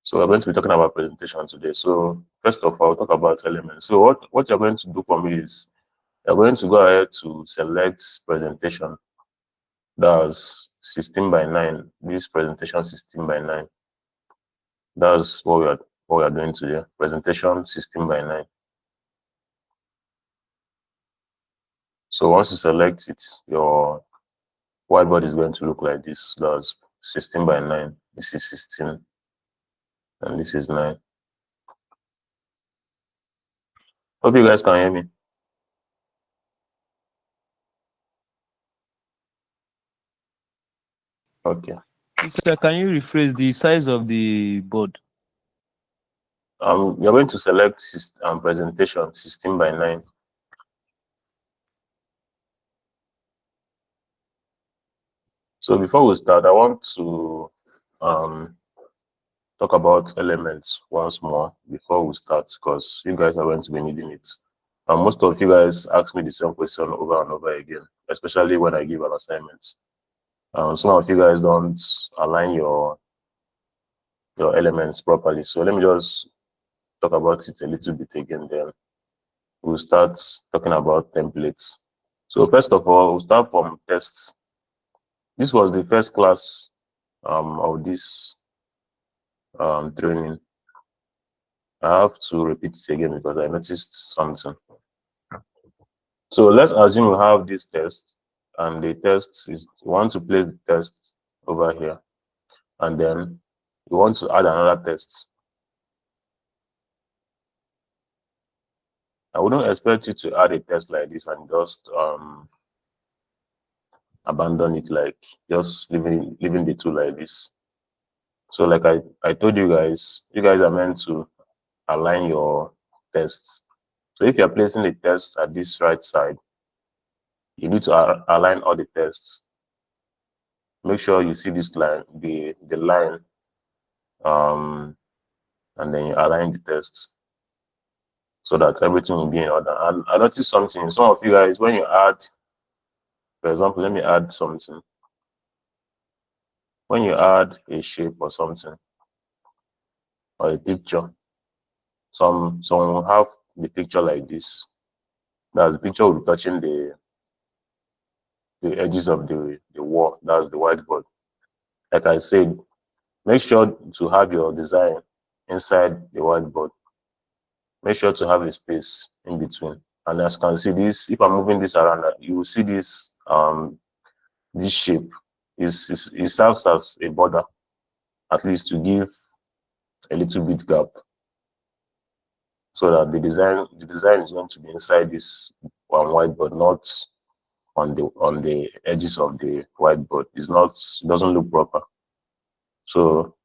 So we're going to be talking about presentation today. So first of all, I'll talk about elements. So what you're going to do for me is you're going to go ahead to select presentation. That's 16 by 9. This presentation 16 by 9. That's what we are doing today. Presentation 16 by 9. So once you select it, your whiteboard is going to look like this. That's 16 by 9. This is 16. And this is 9. Hope you guys can hear me. Okay. Sir, can you rephrase the size of the board? You're going to select presentation 16 by 9. So before we start, I want to talk about elements once more before we start, because you guys are going to be needing it. Most of you guys ask me the same question over and over again, especially when I give an assignment. Some of you guys don't align your elements properly. So let me just talk about it a little bit again, then we'll start talking about templates. So first of all, we'll start from tests. This was the first class of this training. I have to repeat it again because I noticed something. So let's assume we have this test, and the test is, you want to place the test over here, and then you want to add another test. I wouldn't expect you to add a test like this and just abandon it, like just leaving the two like this. So like I told you guys are meant to align your tests. So if you're placing the test at this right side, you need to align all the tests. Make sure you see this line, the line, and then you align the tests so that everything will be in order. And I noticed something. Some of you guys, when you add, for example, let me add something. When you add a shape or something, or a picture, some will have the picture like this. That the picture will be touching the edges of the wall. That's the whiteboard. Like I said, make sure to have your design inside the whiteboard. Make sure to have a space in between. And as you can see, this, if I'm moving this around, you will see this this shape it serves as a border, at least to give a little bit gap, so that the design is going to be inside this whiteboard, not on the edges of the whiteboard. It doesn't look proper. So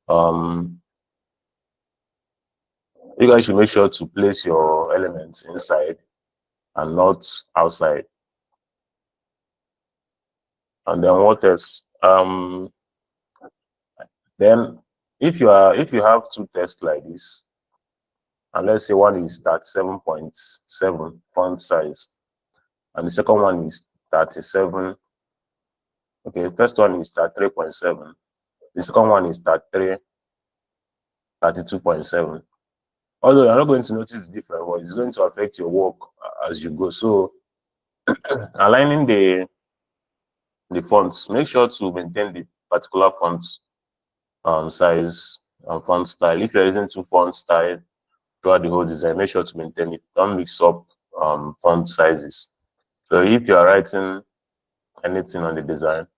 you guys should make sure to place your elements inside and not outside. And then what else? Then if you have two tests like this, and let's say one is 37.7 font size, and the second one is 37. Okay, first one is 33.7. The second one is 32.7. Although you're not going to notice the difference, but it's going to affect your work as you go. So aligning the fonts, make sure to maintain the particular font size and font style. If you're using two font style throughout the whole design, make sure to maintain it. Don't mix up font sizes. So if you are writing anything on the design,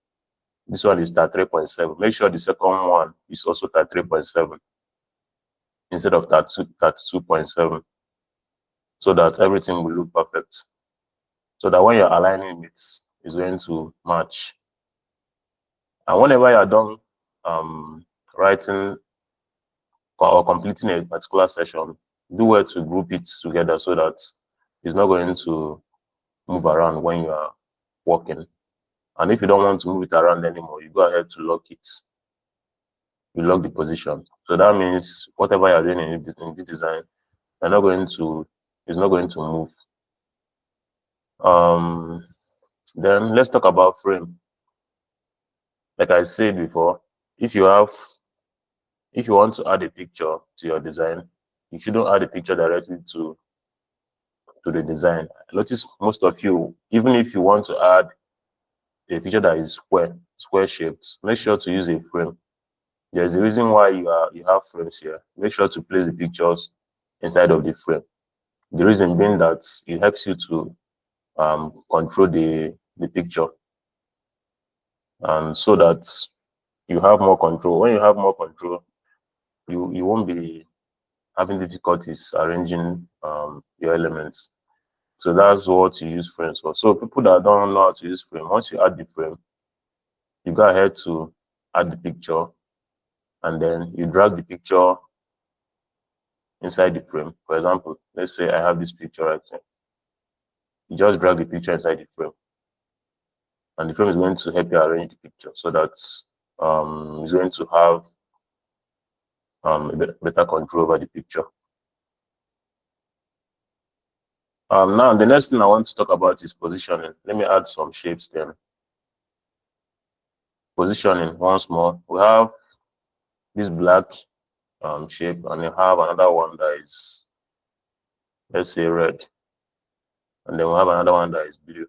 this one is 33.7. Make sure the second one is also 33.7 instead of 32.7, so that everything will look perfect. So that when you're aligning it, it's going to match. And whenever you're done writing or completing a particular session, do well to group it together so that it's not going to move around when you are working. And if you don't want to move it around anymore, you go ahead to lock it. You lock the position. So that means whatever you're doing in the design, it's not going to move. Then let's talk about frame. Like I said before, if you have if you want to add a picture to your design, you shouldn't add a picture directly to the design. Notice most of you, even if you want to add a picture that is square shaped, make sure to use a frame. There's a reason why you have frames here. Make sure to place the pictures inside of the frame. The reason being that it helps you to control the picture, and so that you have more control. When you have more control, you won't be having difficulties arranging your elements. So that's what you use frames for. So people that don't know how to use frame, once you add the frame, you go ahead to add the picture, and then you drag the picture inside the frame. For example, let's say I have this picture right here. You just drag the picture inside the frame, and the frame is going to help you arrange the picture so that it's going to have better control over the picture. Now the next thing I want to talk about is positioning. Let me add some shapes then. Positioning once more. We have this black shape, and we have another one that is, let's say, red, and then we have another one that is blue.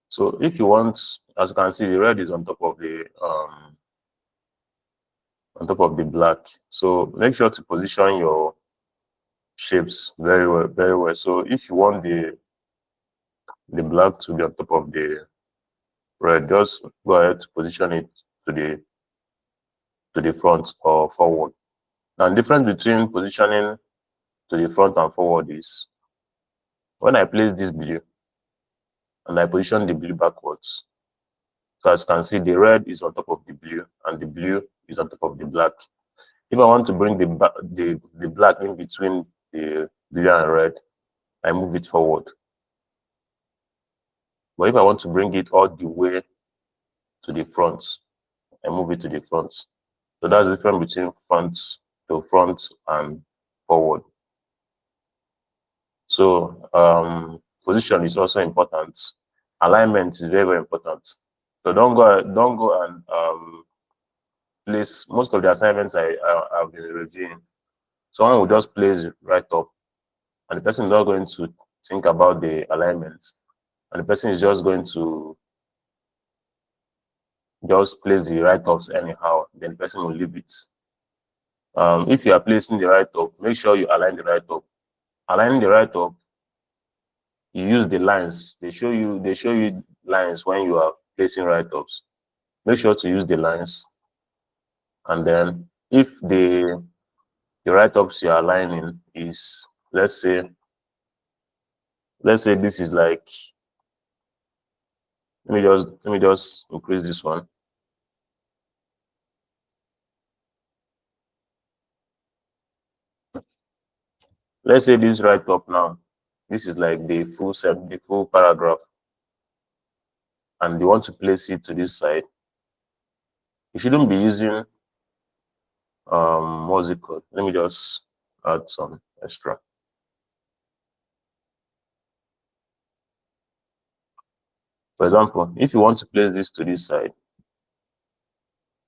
So if you want, as you can see, the red is on top of the black. So make sure to position your shapes very well. So if you want the black to be on top of the red, just go ahead to position it to the front or forward. Now, the difference between positioning to the front and forward is when I place this blue and I position the blue backwards. So as you can see, the red is on top of the blue and the blue is on top of the black. If I want to bring the black in between the blue and red, I move it forward. But if I want to bring it all the way to the front, I move it to the front. So that's the difference between front and forward. So position is also important. Alignment is very important. So don't go and place most of the assignments I've been reviewing. Someone will just place right up, and the person is not going to think about the alignment, and the person is just going to just place the write-ups anyhow, then the person will leave it. If you are placing the write-up, make sure you align the write-up. Aligning the write-up, you use the lines. They show you lines when you are placing write-ups. Make sure to use the lines. And then if the write-ups you're aligning is, let's say this is like, let me just increase this one. Let's say this write-up now, this is like the full paragraph, and you want to place it to this side. You shouldn't be using what's it called? Let me just add some extra. For example, if you want to place this to this side,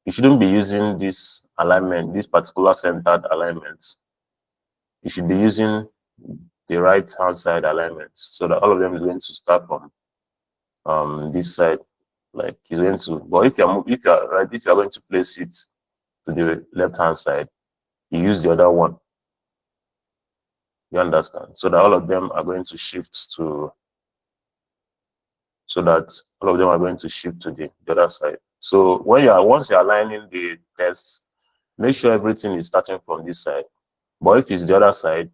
you shouldn't be using this alignment, this particular centered alignment. You should be using the right hand side alignment, so that all of them is going to start from this side, like it's going to. But if you're going to place it to the left hand side, you use the other one. You understand? So that all of them are going to shift to. So that all of them are going to shift to the other side. So once you're aligning the text, make sure everything is starting from this side. But if it's the other side,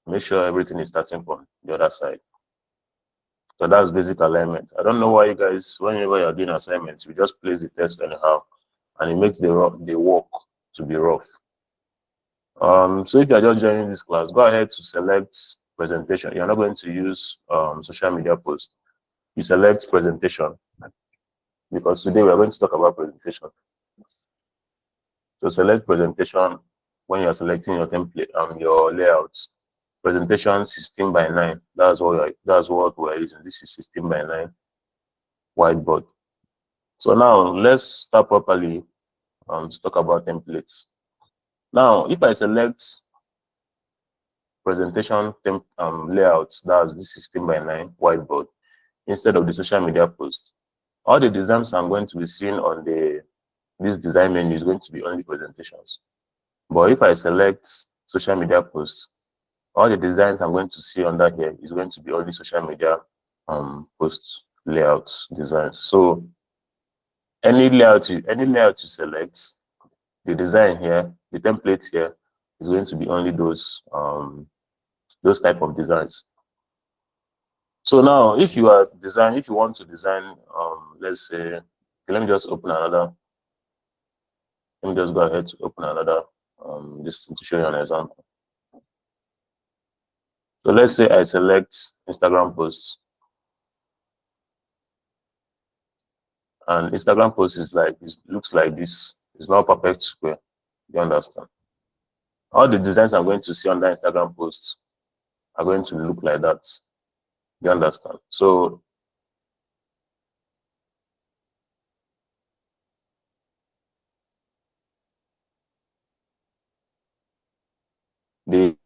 make sure everything is starting from the other side. So that's basic alignment. I don't know why you guys, whenever you're doing assignments, you just place the text anyhow, and it makes the work to be rough. So if you're just joining this class, go ahead to select presentation. You're not going to use social media post. You select presentation, because today we are going to talk about presentation. So select presentation when you're selecting your template your layouts. Presentation 16:9. That's what we're using. This is 16:9 whiteboard. So now let's start properly to talk about templates. Now, if I select presentation layout, that's this 16:9 whiteboard, instead of the social media post, all the designs I'm going to be seeing on this design menu is going to be only presentations. But if I select social media posts, all the designs I'm going to see under here is going to be only social media post layouts designs. So any layout you select, the design here, the template here is going to be only those type of designs. So now, if you want to design, let's say, okay, let me just open another. Let me just go ahead to open another this to show you an example. So let's say I select Instagram posts, and Instagram post is like, it looks like this. It's not perfect square. You understand? All the designs I'm going to see on the Instagram posts are going to look like that. You understand? So the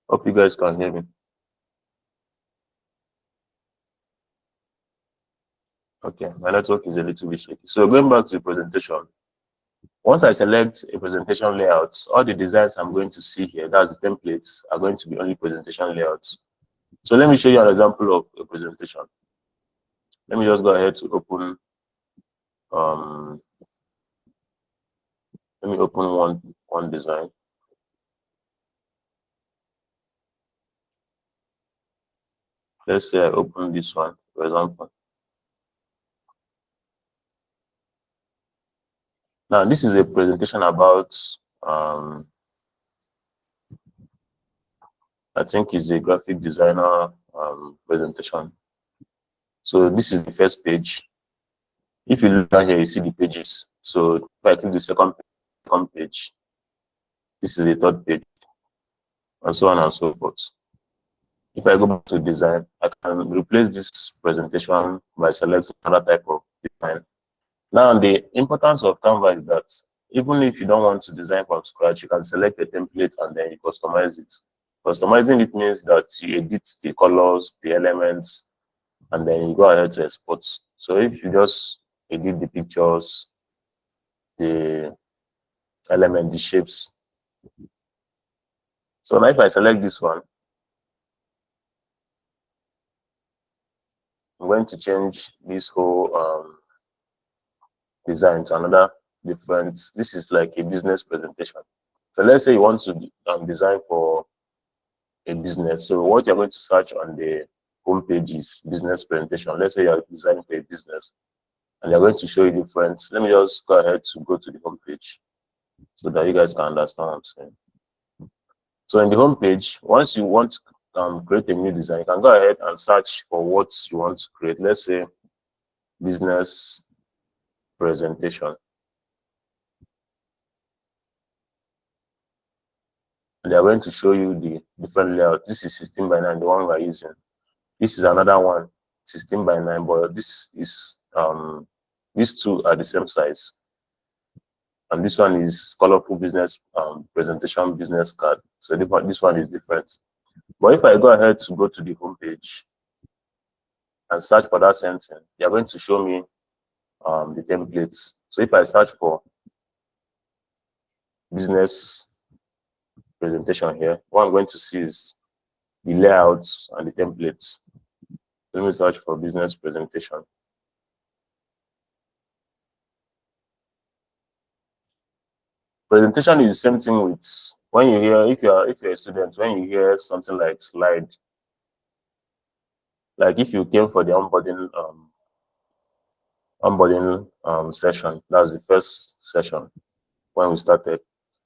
hope you guys can hear me. Okay, my network is a little bit shaky. So going back to the presentation, once I select a presentation layout, all the designs I'm going to see here, that's the templates, are going to be only presentation layouts. So let me show you an example of a presentation. Let me just go ahead to open, let me open one design. Let's say I open this one, for example. Now, this is a presentation about, I think it's a graphic designer presentation. So this is the first page. If you look down here, you see the pages. So if I click the second page, this is the third page, and so on and so forth. If I go back to design, I can replace this presentation by selecting another type of design. Now, the importance of Canva is that even if you don't want to design from scratch, you can select a template and then you customize it. Customizing it means that you edit the colors, the elements, and then you go ahead to export. So if you just edit the pictures, the element, the shapes. So now if I select this one, I'm going to change this whole design to another different. This is like a business presentation. So let's say you want to design for a business. So what you're going to search on the home page is business presentation. Let's say you're designing for a business and they're going to show you different. Let me just go ahead to go to the home page so that you guys can understand what I'm saying. So in the home page, once you want to create a new design, you can go ahead and search for what you want to create. Let's say business presentation. And they're going to show you the different layout. This is 16:9, the one we're using. This is another one, 16:9, but this is these two are the same size. And this one is colorful business presentation business card. So this one is different. But if I go ahead to go to the home page and search for that same thing, they're going to show me the templates. So if I search for business presentation here, what I'm going to see is the layouts and the templates. Let me search for business presentation. Presentation is the same thing with when you hear, if you're a student, when you hear something like slide, Like if you came for the onboarding session, that's the first session when we started,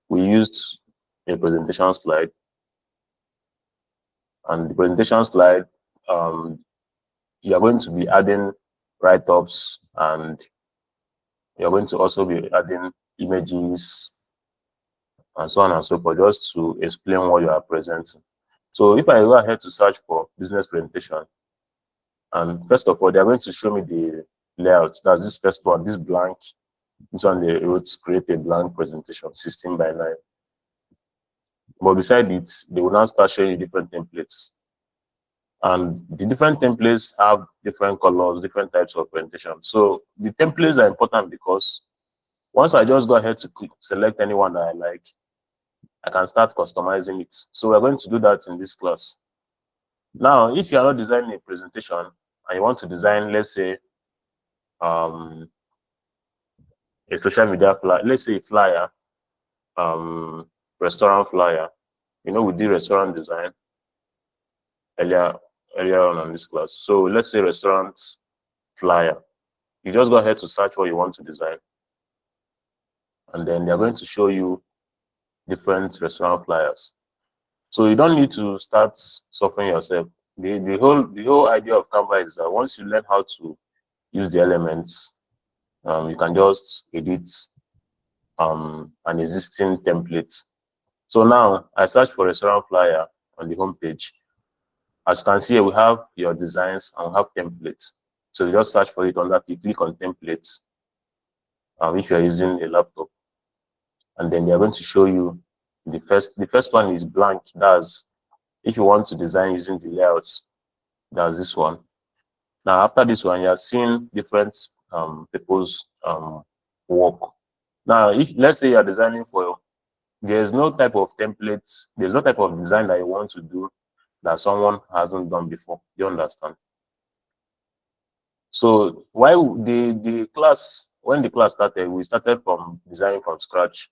we used a presentation slide, and the presentation slide, you're going to be adding write-ups, and you're going to also be adding images and so on and so forth, just to explain what you are presenting. So if I go ahead to search for business presentation, and first of all, they're going to show me the layout. That's this first one, this blank. This one they wrote create a blank presentation, 16 by 9. But beside it, they will now start showing you different templates. And the different templates have different colors, different types of presentation. So the templates are important because once I just go ahead to select anyone that I like, I can start customizing it. So we're going to do that in this class. Now, if you are not designing a presentation and you want to design, let's say, a social media flyer, let's say a flyer, restaurant flyer. You know, we did restaurant design earlier on this class. So let's say restaurant flyer. You just go ahead to search what you want to design, and then they're going to show you different restaurant flyers. So you don't need to start suffering yourself. The whole idea of Canva is that once you learn how to use the elements, you can just edit an existing template. So now I search for restaurant flyer on the home page. As you can see here, we have your designs and we have templates. So you just search for it on that, you click on templates if you're using a laptop. And then they're going to show you the first one is blank. That's if you want to design using the layouts, that's this one. Now after this one, you're seeing different people's work. Now, if let's say you're designing for, there's no type of template, there's no type of design that you want to do that someone hasn't done before. You understand? So why the class, when the class started, we started from designing from scratch.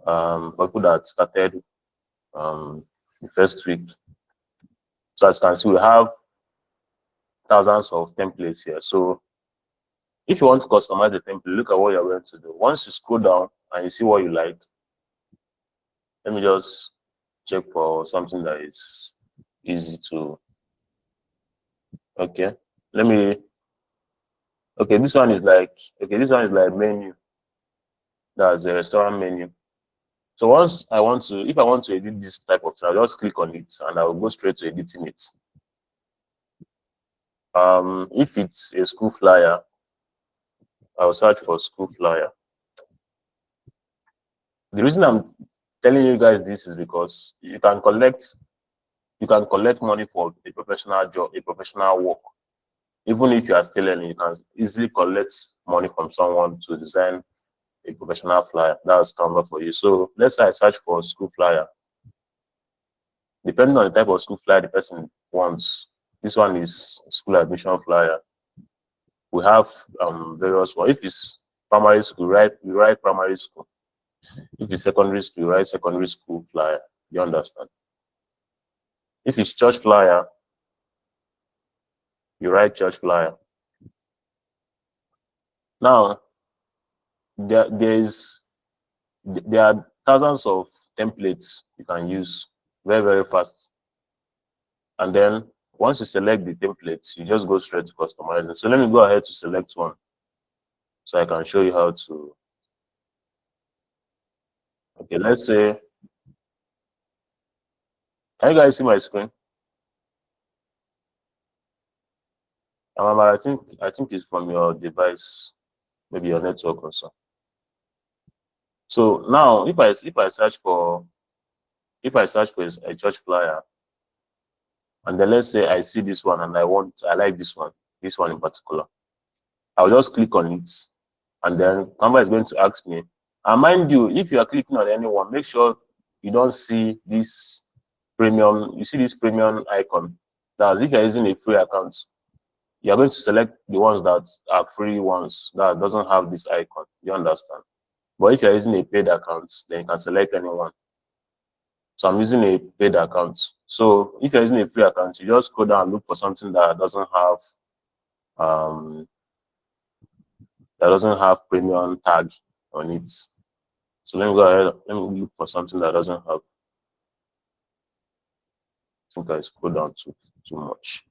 For people that started the first week. So as you can see, we have thousands of templates here. So if you want to customize the template, look at what you're going to do. Once you scroll down and you see what you like, let me just check for something that is easy to, okay, this one is like menu. That's a restaurant menu. So once I want to, if I want to edit this type of thing, I'll just click on it and I'll go straight to editing it. If it's a school flyer, I'll search for school flyer. The reason I'm telling you guys this is because you can collect money for a professional job, a professional work. Even if you are still learning, you can easily collect money from someone to design a professional flyer. That's Canva for you. So let's say I search for school flyer. Depending on the type of school flyer the person wants, this one is school admission flyer. We have various ones. If it's primary school, we write primary school. If it's secondary school, we write secondary school flyer. You understand? If it's church flyer, you write church flyer. Now, there are thousands of templates you can use very, very fast. And then once you select the templates, you just go straight to customizing. So let me go ahead to select one so I can show you how to. Okay, let's say, can you guys see my screen? I think it's from your device, maybe your network or so. So now if I search for a church flyer, and then let's say I see this one and I like this one in particular, I'll just click on it, and then Canva is going to ask me, and mind you, if you are clicking on anyone, make sure you don't see this premium, you see this premium icon. That's if you're using a free account, you're going to select the ones that are free ones that doesn't have this icon. You understand? But if you're using a paid account, then you can select anyone. So I'm using a paid account. So if you're using a free account, you just go down and look for something that doesn't have premium tag on it. So let me go ahead, let me look for something that doesn't have. I think I scroll down too much.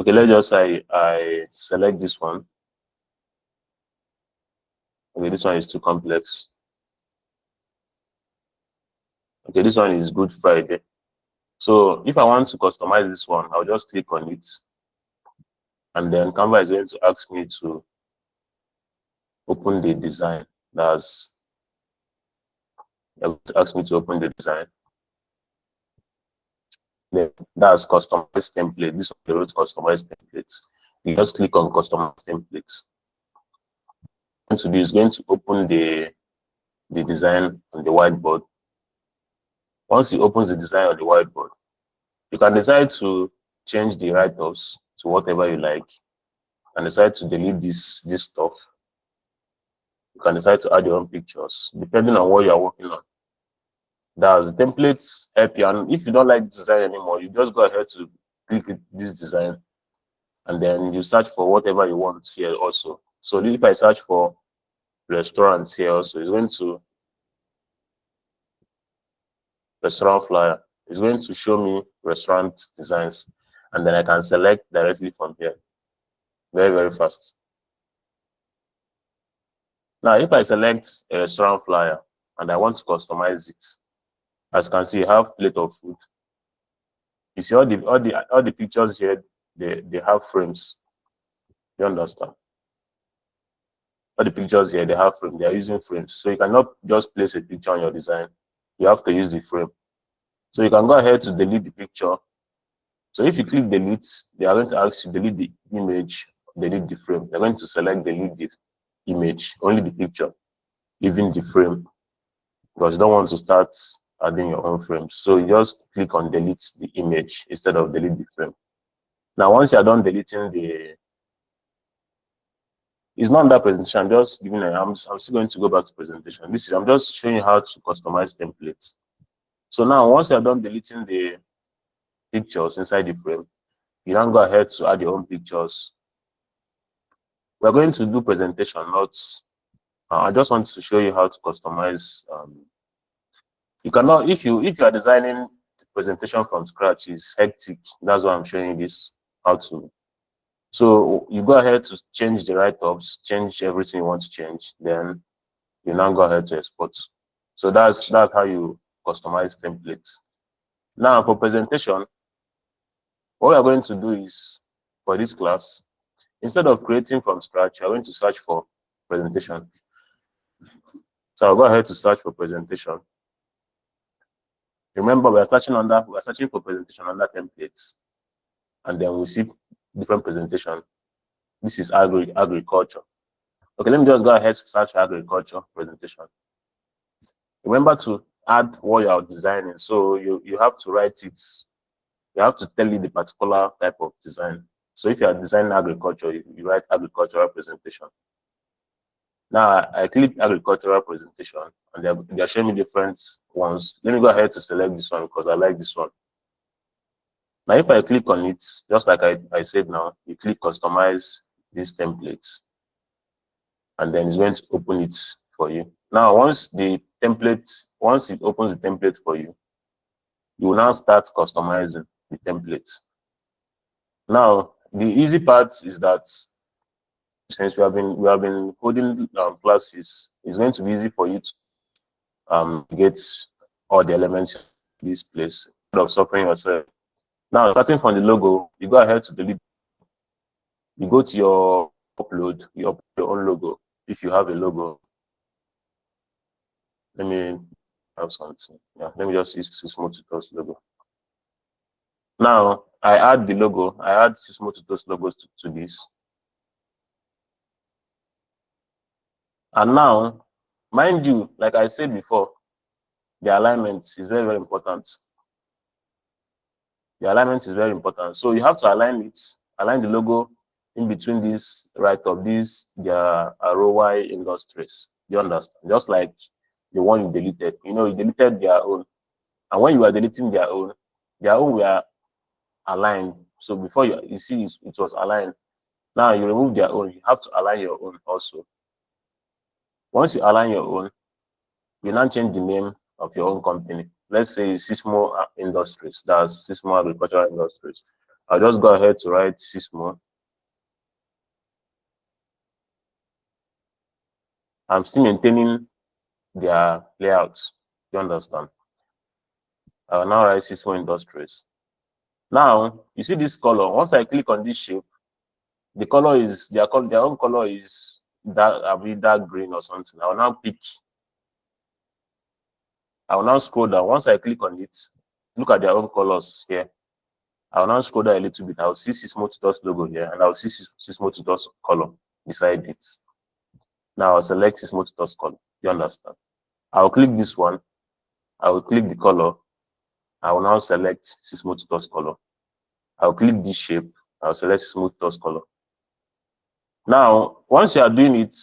Okay, let's just say I select this one. Okay, this one is too complex. Okay, this one is Good Friday. So if I want to customize this one, I'll just click on it. And then Canva is going to ask me to open the design. That's me to open the design. Then that's customized template. This one they wrote customized templates. You just click on customized templates. What to do is going to open the design on the whiteboard. Once it opens the design on the whiteboard, you can decide to change the write-offs to whatever you like, and decide to delete this stuff. You can decide to add your own pictures depending on what you are working on. That's the templates help you, and if you don't like the design anymore, you just go ahead to click this design, and then you search for whatever you want here also. So if I search for restaurants here also, it's going to restaurant flyer. It's going to show me restaurant designs, and then I can select directly from here. Very, very fast. Now, if I select a restaurant flyer and I want to customize it, as you can see, I have plate of food. You see all the pictures here, they have frames. You understand? All the pictures here, they have frames. They are using frames. So you cannot just place a picture on your design. You have to use the frame. So you can go ahead to delete the picture. So if you click delete, they are going to ask you delete the image, delete the frame. They're going to select delete the image, only the picture, even the frame, because you don't want to start adding your own frames. So you just click on delete the image instead of delete the frame. Now, once you're done deleting it's not that presentation, I'm just giving I'm still going to go back to presentation. I'm just showing you how to customize templates. So now, once you're done deleting the pictures inside the frame, you now go ahead to add your own pictures. We're going to do presentation notes. I just want to show you how to customize. You cannot, if you are designing the presentation from scratch, it's hectic. That's why I'm showing you this, how to. So you go ahead to change the write-ups, change everything you want to change, then you now go ahead to export. So that's how you customize templates. Now for presentation, what we're going to do is, for this class, instead of creating from scratch, you're going to search for presentation. So I'll go ahead to search for presentation. Remember, we're searching for presentation under templates, and then we see different presentation. This is agriculture. Okay, let me just go ahead to search agriculture presentation. Remember to add what you are designing. So you have to write it. You have to tell it the particular type of design. So if you are designing agriculture, you write agricultural presentation. Now I click agricultural presentation, and they're showing me different ones. Let me go ahead to select this one because I like this one. Now if I click on it, just like I said now, you click customize these templates, and then it's going to open it for you. Now once it opens the template for you, you will now start customizing the templates. Now the easy part is that since we have been holding classes, it's going to be easy for you to get all the elements in this place instead of suffering yourself. Now, starting from the logo, you go ahead to delete. You go to your upload, you upload your own logo if you have a logo. Let me have something. Yeah, let me just use Sysmo Tutors logo. Now, I add the logo. I add Sysmo Tutors logos to this. And now, mind you, like I said before, the alignment is very, very important. The alignment is very important. So you have to align the logo in between this right of these, their ROI industries. You understand? Just like the one you deleted. You know, you deleted their own. And when you are deleting their own were aligned. So before you see it was aligned. Now you remove their own, you have to align your own also. Once you align your own, you now change the name of your own company. Let's say Sismo Industries, that's Sismo Agricultural Industries. I'll just go ahead to write Sismo. I'm still maintaining their layouts. You understand? I will now write Sismo Industries. Now, you see this color. Once I click on this shape, the color is their own color is dark green or something. I will now pick. I will now scroll down. Once I click on it, look at their own colors here. I will now scroll down a little bit. I will see Sismo Tutors logo here, and I will see Sismo Tutors color beside it. Now I'll select Sismo Tutors color. You understand? I will click this one. I will click the color. I will now select Sismo Tutors color. I will click this shape. I will select Sismo Tutors color. Now, once you are doing it,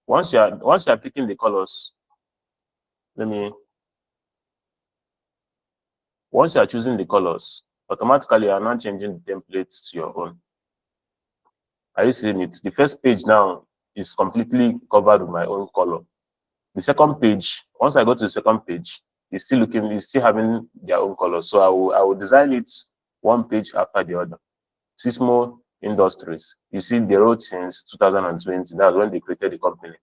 once you are picking the colors, once you are choosing the colors, automatically you are not changing the templates to your own. Are you seeing it? The first page now is completely covered with my own color. The second page, once I go to the second page, it's still having their own color. So I will design it one page after the other. Sismo Industries, you see they wrote since 2020. That's when they created the company.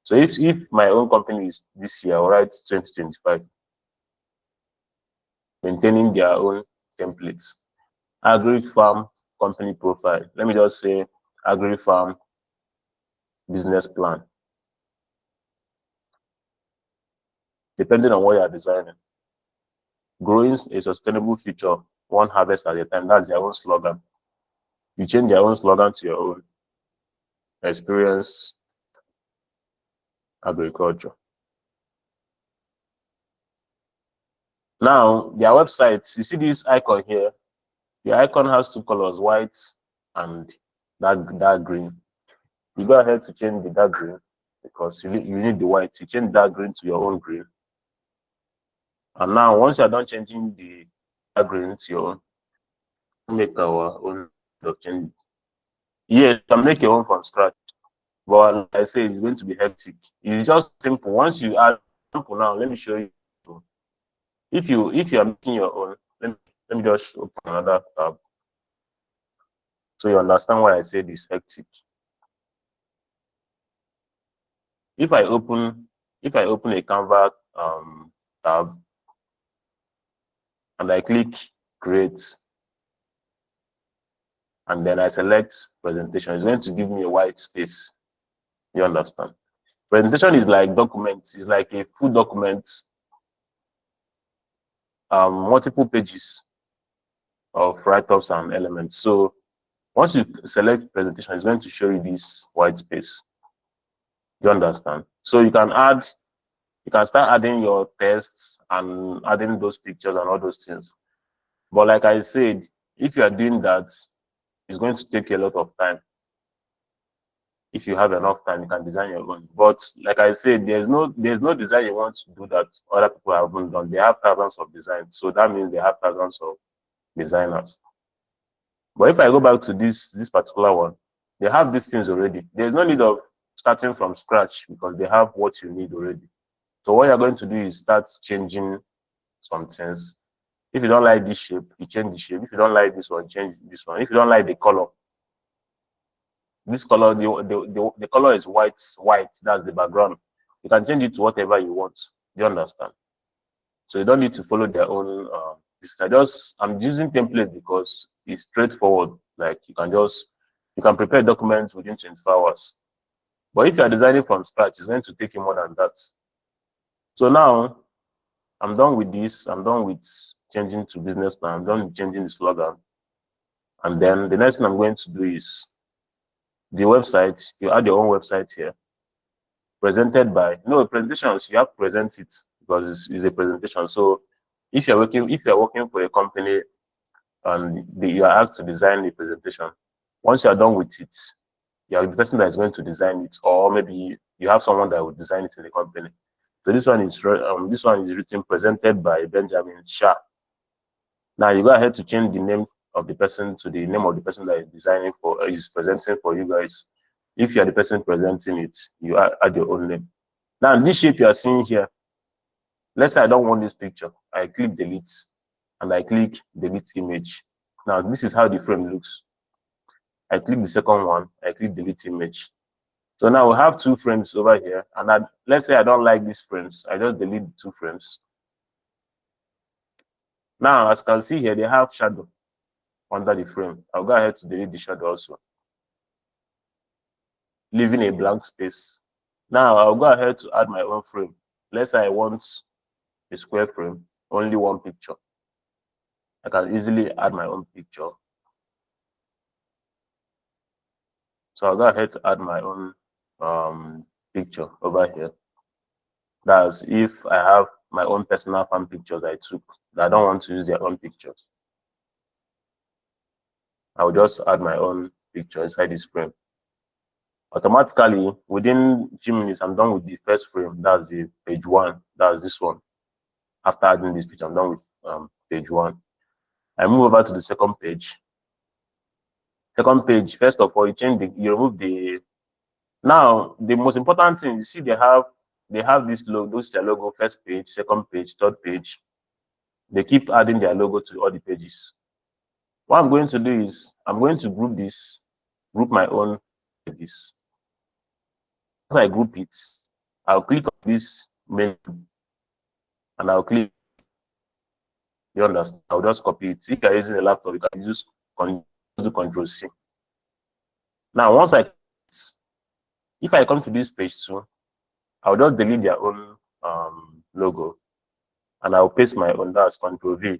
So if my own company is this year, I'll write 2025. Maintaining their own templates. Agri Farm company profile. Let me just say Agri Farm business plan. Depending on what you are designing. Growing a sustainable future, one harvest at a time. That's their own slogan. You change their own slogan to your own. Experience agriculture. Now, their websites, you see this icon here. The icon has two colors, white and dark green. You go ahead to change the dark green because you need the white. You change dark green to your own green. And now, once you're done changing the dark green to your own, make our own change. Yes, you can make your own from scratch. But like I say, it's going to be hectic. It's just simple. Once you add simple now, let me show you. If you are making your own, let me just open another tab so you understand why I say this hectic. If I open a Canva tab and I click create and then I select presentation, it's going to give me a white space. You understand? Presentation is like documents, it's like a full document, multiple pages of write-ups and elements. So once you select presentation, it's going to show you this white space. You understand? So you can start adding your tests and adding those pictures and all those things. But like I said, if you are doing that, it's going to take a lot of time. If you have enough time, you can design your own. But like I said, there's no design you want to do that other people haven't done. They have thousands of designs, so that means they have thousands of designers. But if I go back to this particular one, they have these things already. There's no need of starting from scratch because they have what you need already. So what you're going to do is start changing some things. If you don't like this shape, you change the shape. If you don't like this one, change this one. If you don't like the color, this color, the color is white, that's the background. You can change it to whatever you want. You understand? So you don't need to follow their own I'm using template because it's straightforward. Like you can prepare documents within 24 hours. But if you are designing from scratch, it's going to take you more than that. So now I'm done with this. I'm done with changing to business plan. I'm done with changing the slogan. And then the next thing I'm going to do is the website. You add your own website here. Presented by, presentations, you have to present it because it's a presentation. So if you're working for a company and you are asked to design a presentation, once you are done with it, you are the person that is going to design it, or maybe you have someone that will design it in the company. So this one is written presented by Benjamin Shah. Now you go ahead to change the name of the person to the name of the person that is designing for, is presenting for you guys. If you are the person presenting it, you add your own name. Now this shape you are seeing here, let's say I don't want this picture. I click delete and I click delete image. Now this is how the frame looks. I click the second one, I click delete image. So now we have 2 frames over here, and let's say I don't like these frames, I just delete the 2 frames. Now, as you can see here, they have shadow under the frame. I'll go ahead to delete the shadow also, leaving a blank space. Now, I'll go ahead to add my own frame. Let's say I want a square frame, only 1 picture. I can easily add my own picture. So I'll go ahead to add my own picture over here. That's if I have my own personal fan pictures I took that I don't want to use their own pictures. I'll just add my own picture inside this frame. Automatically, within a few minutes, I'm done with the first frame. That's the page 1. That's this one. After adding this picture, I'm done with page 1. I move over to the second page. Second page, first of all, you remove the. Now, the most important thing, you see, they have this logo. This is their logo. First page, second page, third page. They keep adding their logo to all the pages. What I'm going to do is I'm going to group my own pages. As I group it, I'll click on this menu and I'll click. You understand? I'll just copy it. If you're using a laptop, you can use do Control C. Now, if I come to this page 2, I'll just delete their own logo and I'll paste my own. That's Control V.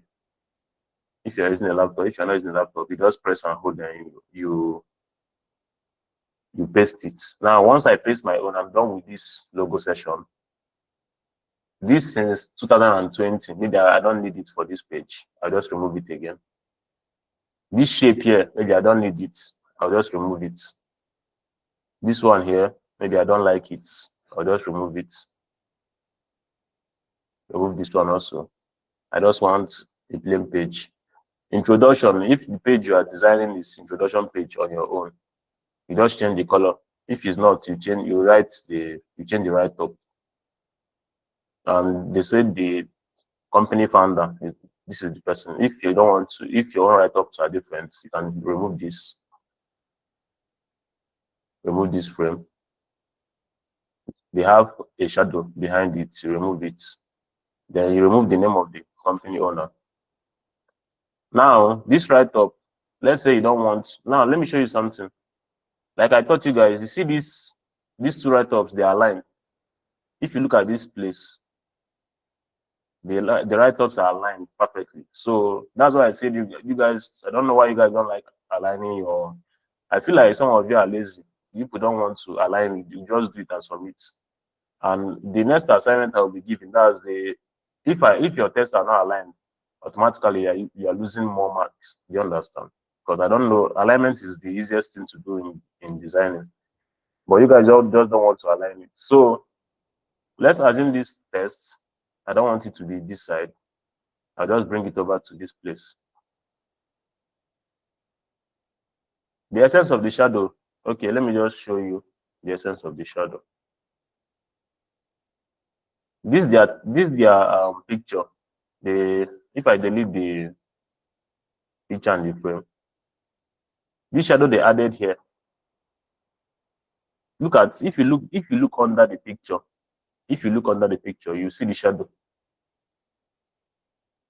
If you're using a laptop, if you're not using a laptop, you just press and hold and you paste it. Now, once I paste my own, I'm done with this logo session. This since 2020, maybe I don't need it for this page. I'll just remove it again. This shape here, maybe I don't need it. I'll just remove it. This one here, maybe I don't like it. I'll just remove it. Remove this one also. I just want a plain page. Introduction, if the page you are designing is introduction page on your own, you just change the color. If it's not, you change the right up. And they said the company founder, this is the person. If you don't want to, if your own write ups are different, you can remove this. Remove this frame. They have a shadow behind it, you remove it. Then you remove the name of the company owner. Now, this write-up, let's say you don't want. Now, let me show you something. Like I taught you guys, you see these 2 write-ups, they are aligned. If you look at this place, the write-ups are aligned perfectly. So that's why I said you guys, I don't know why you guys don't like aligning your. I feel like some of you are lazy. You don't want to align it, you just do it and submit. And the next assignment I will be giving, that's if your tests are not aligned, automatically you are losing more marks. You understand? Because I don't know, alignment is the easiest thing to do in designing, but you guys just don't want to align it. So let's assume this test, I don't want it to be this side. I'll just bring it over to this place. The essence of the shadow. Okay, let me just show you the essence of the shadow. This their picture. If I delete the picture and the frame, this shadow they added here. Look at if you look under the picture. If you look under the picture, you see the shadow.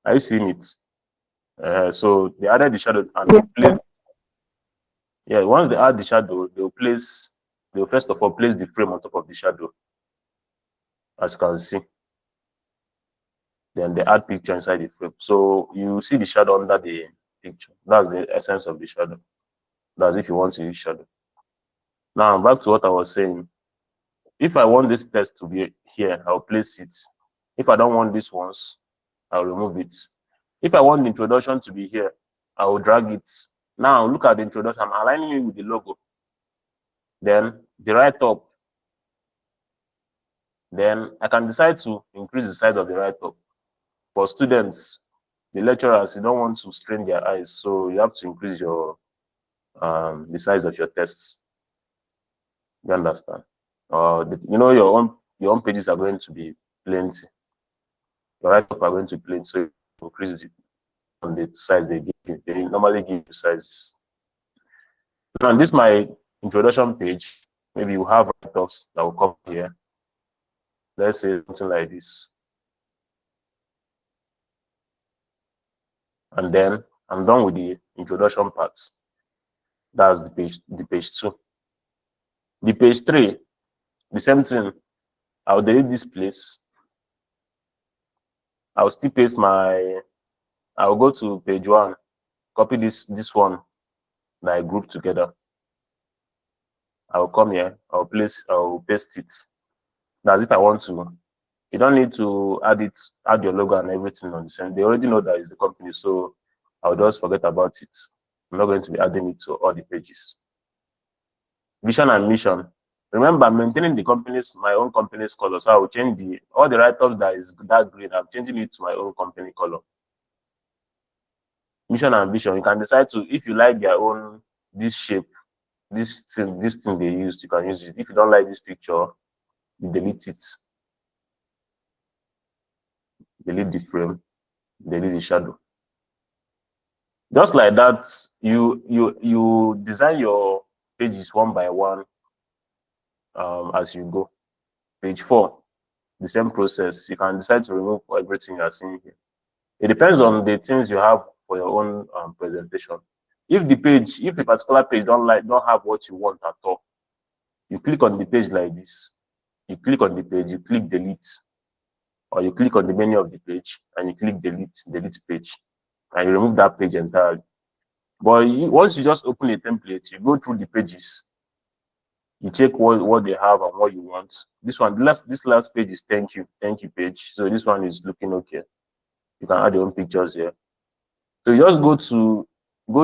Are you seeing it? So they added the shadow and they placed. Yeah, once they add the shadow, they'll first of all place the frame on top of the shadow, as you can see. Then they add picture inside the frame. So you see the shadow under the picture. That's the essence of the shadow. That's if you want to use shadow. Now back to what I was saying. If I want this text to be here, I'll place it. If I don't want these ones, I'll remove it. If I want the introduction to be here, I will drag it. Now look at the introduction. I'm aligning it with the logo. Then the right up, Then I can decide to increase the size of the write-up. For students, the lecturers, you don't want to strain their eyes, so you have to increase your the size of your tests. You understand? You know, your own pages are going to be plenty. Your write-up are going to be plenty, so you increase it on the size they give you. They normally give you sizes. Now, this is my introduction page. Maybe you have write-ups that will come here. Let's say something like this. And then I'm done with the introduction part. That's the page 2. The page 3, the same thing. I'll delete this place. I'll still paste I'll go to page 1, copy this one that I grouped together. I'll come here, I'll paste it. That's if I want to. You don't need to add your logo and everything on the same. They already know that it's the company, so I'll just forget about it. I'm not going to be adding it to all the pages. Vision and mission. Remember, maintaining my own company's color. So I will change all the write-ups that is dark green. I'm changing it to my own company color. Mission and vision. You can decide to, if you like their own, this shape, this thing they used, you can use it. If you don't like this picture, you delete it. Delete the frame, delete the shadow. Just like that, you design your pages one by one as you go. Page 4, the same process. You can decide to remove everything you are seeing here. It depends on the things you have for your own presentation. If a particular page don't have what you want at all, you click on the page like this. You click on the page, you click delete, or you click on the menu of the page and you click delete page, and you remove that page entirely. But once you just open a template, you go through the pages, you check what they have and what you want. This last page is thank you page. So this one is looking okay. You can add your own pictures here. So you just go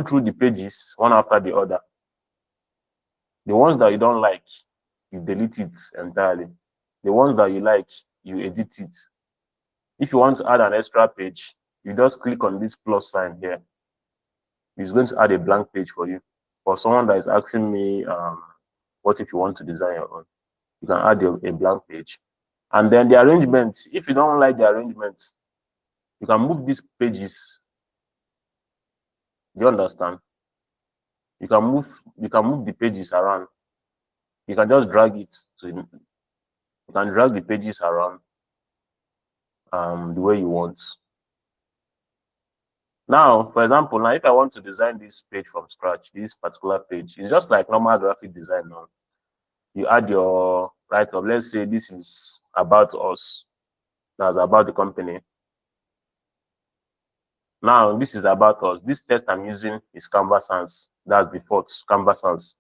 through the pages one after the other. The ones that you don't like, you delete it entirely. The ones that you like, you edit it. If you want to add an extra page, you just click on this plus sign here. It's going to add a blank page for you. For someone that is asking me, what if you want to design your own? You can add a blank page. And then the arrangement, if you don't like the arrangement, you can move these pages. Do you understand? You can move the pages around. You can just drag it. So you can drag the pages around the way you want. Now, for example, if I want to design this page from scratch, this particular page, it's just like normal graphic design now. You add your write-up. Let's say this is about us. That's about the company. Now, this is about us. This text I'm using is Canva Sans. That's default, Canva Sans.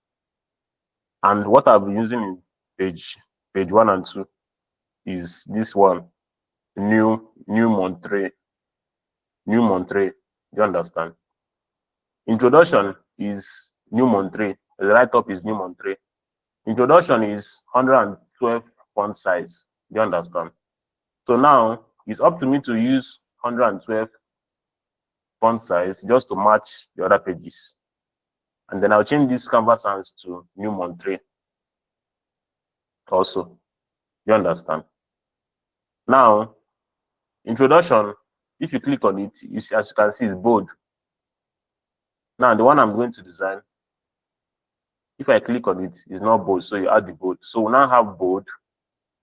And what I'll be using in page 1 and 2 is this one, New Monterey. Do you understand? Introduction is New Monterey. The write-up is New Monterey. Introduction is 112 font size. Do you understand? So now it's up to me to use 112 font size just to match the other pages. And then I'll change this Canva Sans to New Monterey also. You understand? Now, introduction, if you click on it, you see, as you can see, it's bold. Now, the one I'm going to design, if I click on it, it's not bold, so you add the bold. So we now have bold,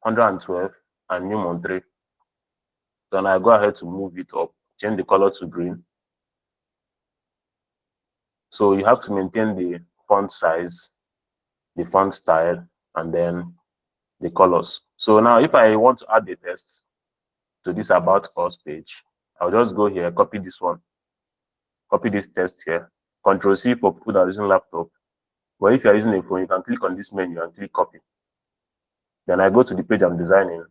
112, and New Monterey. Then I go ahead to move it up, change the color to green. So you have to maintain the font size, the font style, and then the colors. So now if I want to add the text to this About Us page, I'll just go here, copy this one, copy this text here, Control-C for people that are using laptop. But if you're using a phone, you can click on this menu and click copy. Then I go to the page I'm designing.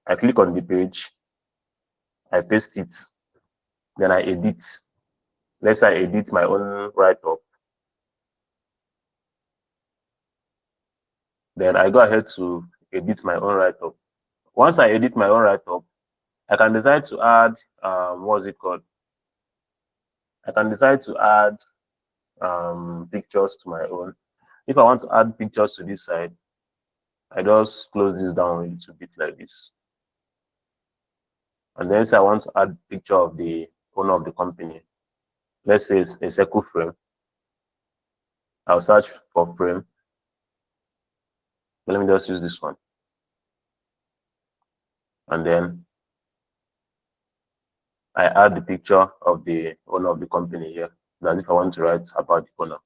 I click on the page, I paste it, then I edit. Let's say I edit my own write-up. Then I go ahead to edit my own write-up. once I edit my own write-up, I can decide to add what's it called? I can decide to add pictures to my own. If I want to add pictures to this side, I just close this down a little bit like this. And then say I want to add picture of the owner of the company. Let's say it's a circle frame. I'll search for frame. Let me just use this one. And then I add the picture of the owner of the company here. That's if I want to write about the owner.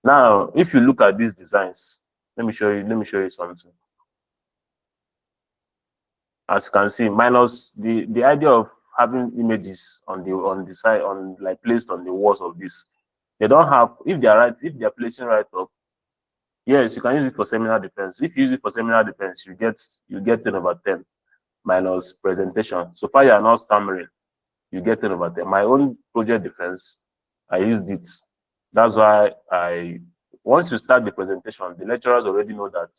Now, if you look at these designs, let me show you something. As you can see, minus the idea of having images on the side, like placed on the walls of this. They don't have, if they're placing right up, yes, you can use it for seminar defense. If you use it for seminar defense, you get 10/10 minus presentation. So far you are not stammering, you get 10/10. My own project defense, I used it. That's why once you start the presentation, the lecturers already know that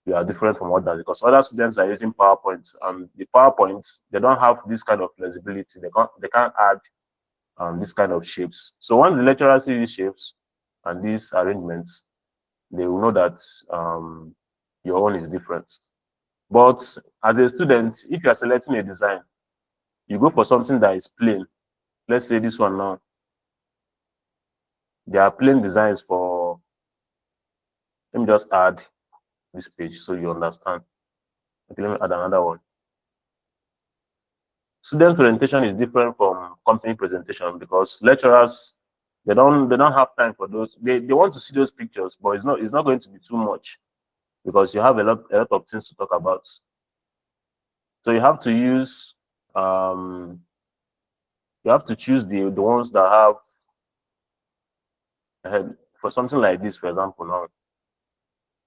you are different from others, because other students are using PowerPoint, and the PowerPoint, they don't have this kind of flexibility. They can't add this kind of shapes. So once the lecturers see these shapes and these arrangements, they will know that your own is different. But as a student, if you are selecting a design, you go for something that is plain. Let's say this one now. There are plain designs for, let me just add this page so you understand. Okay, let me add another one. Student presentation is different from company presentation because lecturers, they don't have time for those. They want to see those pictures, but it's not going to be too much because you have a lot of things to talk about. So you have to use you have to choose the ones that have for something like this, for example. Now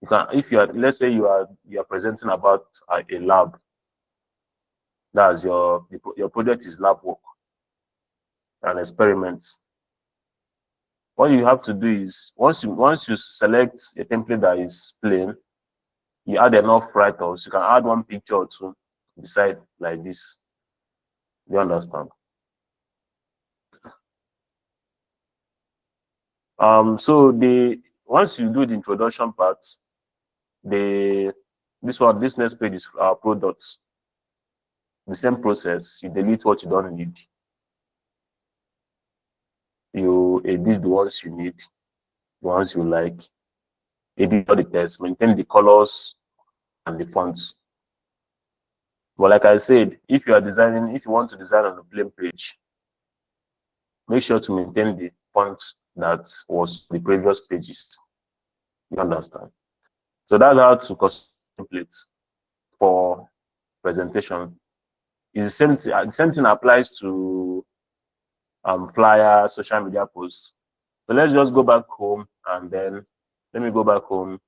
you can, if you are, let's say you are presenting about a lab. That's your project is lab work and experiments. What you have to do is once you select a template that is plain, you add enough write-ups. You can add one picture or two beside like this. You understand? So once you do the introduction part, this next page is our products. The same process. You delete what you don't need. You edit the ones you need, the ones you like. Edit all the text, maintain the colors and the fonts. But like I said, if you want to design on a plain page, make sure to maintain the font that was the previous pages. You understand? So that's how to custom templates for presentation. It's the same thing applies to flyer, social media posts. So let's just go back home, and then let me go back home.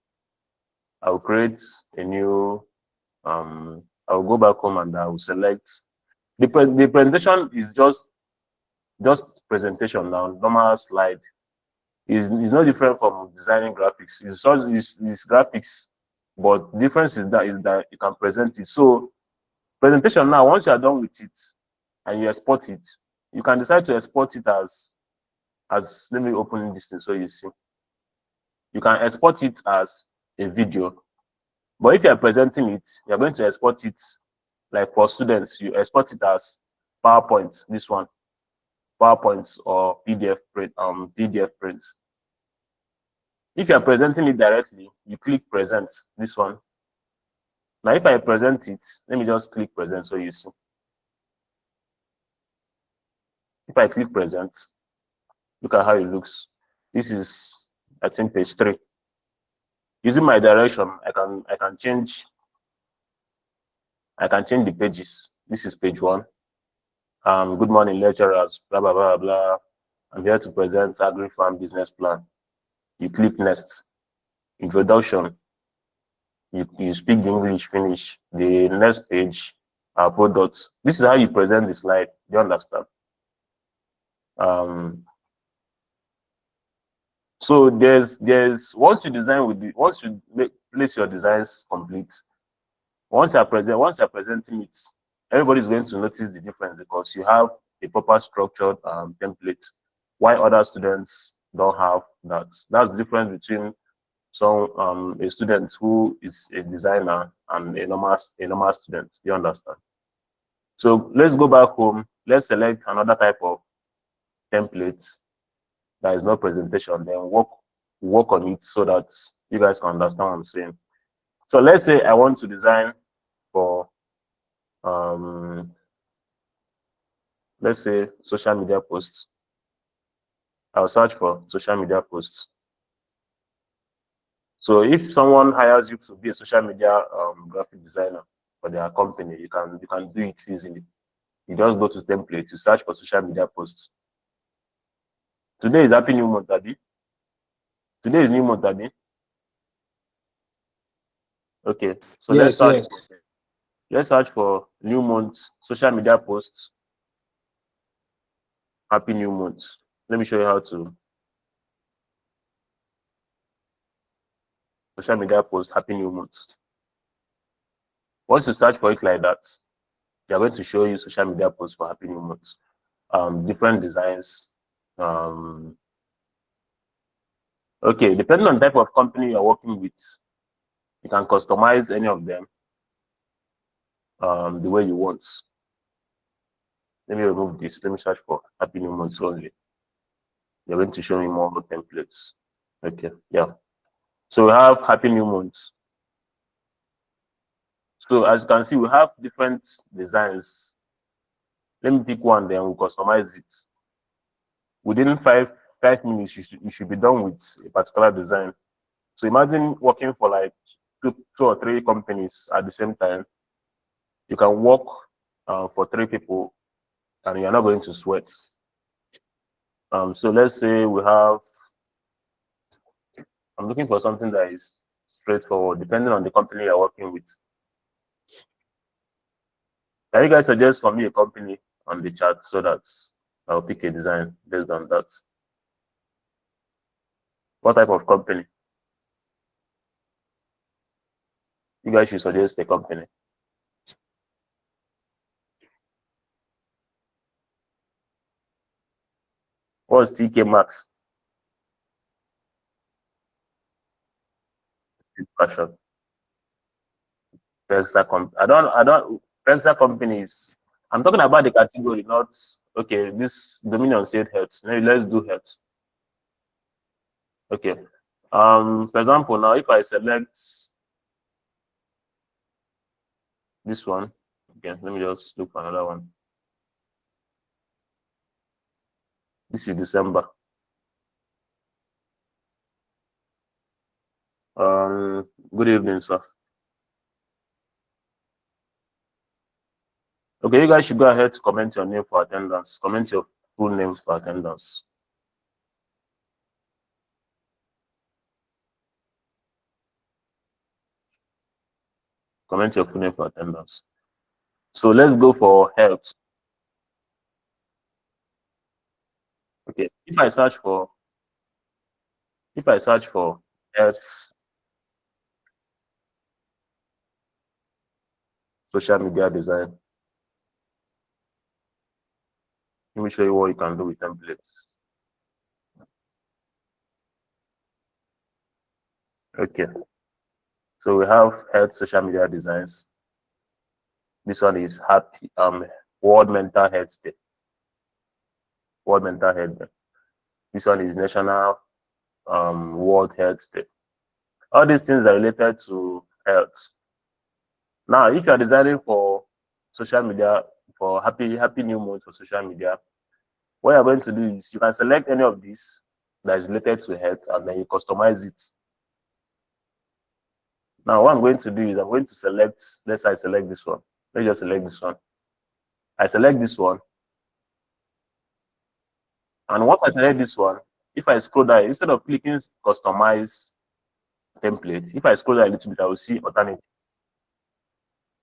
I'll create a new I'll go back home and I will select the presentation is just presentation now, normal slide. Is no different from designing graphics. It's graphics, but the difference is that you can present it. So presentation now, once you are done with it and you export it, you can decide to export it as let me open this thing so you see. You can export it as a video, but if you are presenting it, you're going to export it like for students. You export it as PowerPoint. This one, PowerPoint or PDF print. PDF prints. If you are presenting it directly, you click present. This one. Now, if I present it, let me just click present so you see. If I click present, look at how it looks. This is, I think, page 3. Using my direction, I can change the pages. This is page 1. Good morning, lecturers, blah blah blah blah. I'm here to present Agri-Farm business plan. You click next. Introduction. You speak the English, finish. The next page, products. This is how you present the slide. Do you understand? So there's once you design place your designs complete, Once you're presenting it, everybody's going to notice the difference because you have a proper structured template, while other students don't have that. That's the difference between a student who is a designer and a normal student. You understand? So let's go back home. Let's select another type of template that is not presentation, then work on it so that you guys can understand what I'm saying. So let's say I want to design for let's say social media posts. I'll search for social media posts. So if someone hires you to be a social media graphic designer for their company, you can do it easily. You just go to template, you search for social media posts. Today is Happy New Month, Abi. Today is New Month, Abi. Okay, so Yes, let's search for New Month social media posts. Happy New Month. Let me show you how to social media post Happy New Month. Once you search for it like that, they are going to show you social media posts for Happy New Month. Different designs. Okay, depending on the type of company you're working with, you can customize any of them the way you want. Let me remove this. Let me search for Happy New Month only. They're going to show me more templates. Okay, yeah. So we have Happy New Month. So as you can see, we have different designs. Let me pick one, then we'll customize it. Within five minutes, you should be done with a particular design. So imagine working for like two or three companies at the same time. You can work for 3 people and you're not going to sweat. So let's say we have, I'm looking for something that is straightforward, depending on the company you're working with. Can you guys suggest for me a company on the chat so that I'll pick a design based on that? What type of company? You guys should suggest a company. What's TK Maxx? Fashion. Pexar companies. I'm talking about the category, not okay. This Dominion said health. Maybe let's do health. Okay. For example, now if I select this one, okay, let me just look for another one. This is December. Good evening, sir. Okay, you guys should go ahead to comment your name for attendance. Comment your full name for attendance. Comment your full name for attendance. So let's go for health. Okay, if I search for health social media design, let me show you what you can do with templates. Okay, so we have health social media designs. This one is happy World Mental Health Day. World Mental Health Day. This one is National World Health Day. All these things are related to health. Now, if you are designing for social media, for happy new month for social media, what you're going to do is you can select any of these that is related to health and then you customize it. Now, what I'm going to do is I'm going to select, let's say I select this one. Let's just select this one. I select this one. And once I select this one, if I scroll down, instead of clicking customize template, if I scroll down a little bit, I will see alternatives.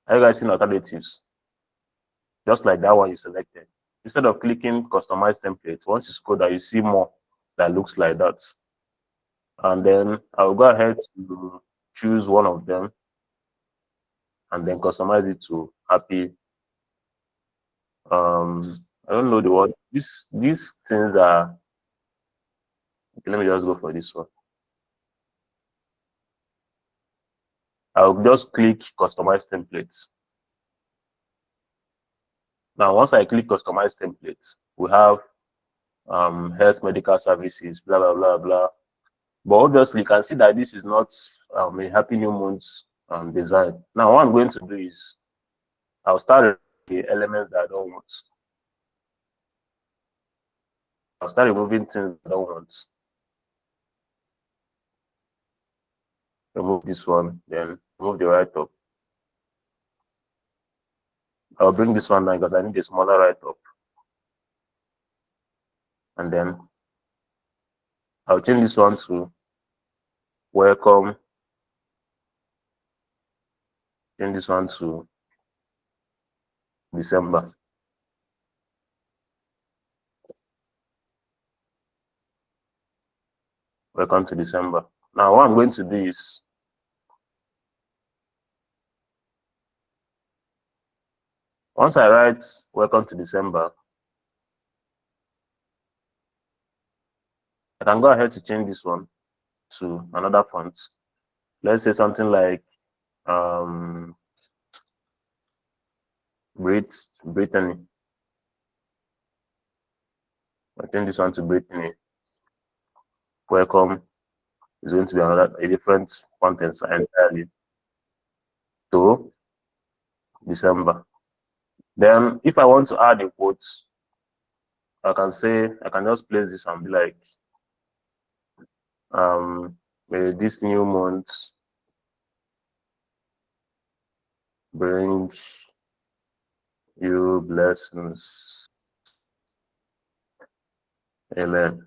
Are you guys seeing alternatives? Just like that one you selected. Instead of clicking customize template, once you scroll down, you see more that looks like that. And then I'll go ahead to choose one of them. and then customize it to happy. I don't know the word. These things are okay, let me just go for this one. I'll just click customize templates. Now, once I click customize templates, we have health medical services, blah blah blah blah. But obviously, you can see that this is not a Happy New Month design. Now, what I'm going to do is I'll start the elements that I don't want. I'll start removing things I don't want. Remove this one, then remove the write-up. I'll bring this one down because I need a smaller write-up. And then I'll change this one to welcome. Change this one to December. Welcome to December. Now, what I'm going to do is once I write welcome to December, I can go ahead to change this one to another font. Let's say something like Brittany. I change this one to Brittany. Welcome is going to be a different font entirely to December. Then if I want to add a quote, I can just place this and be like, may this new month bring you blessings. Amen.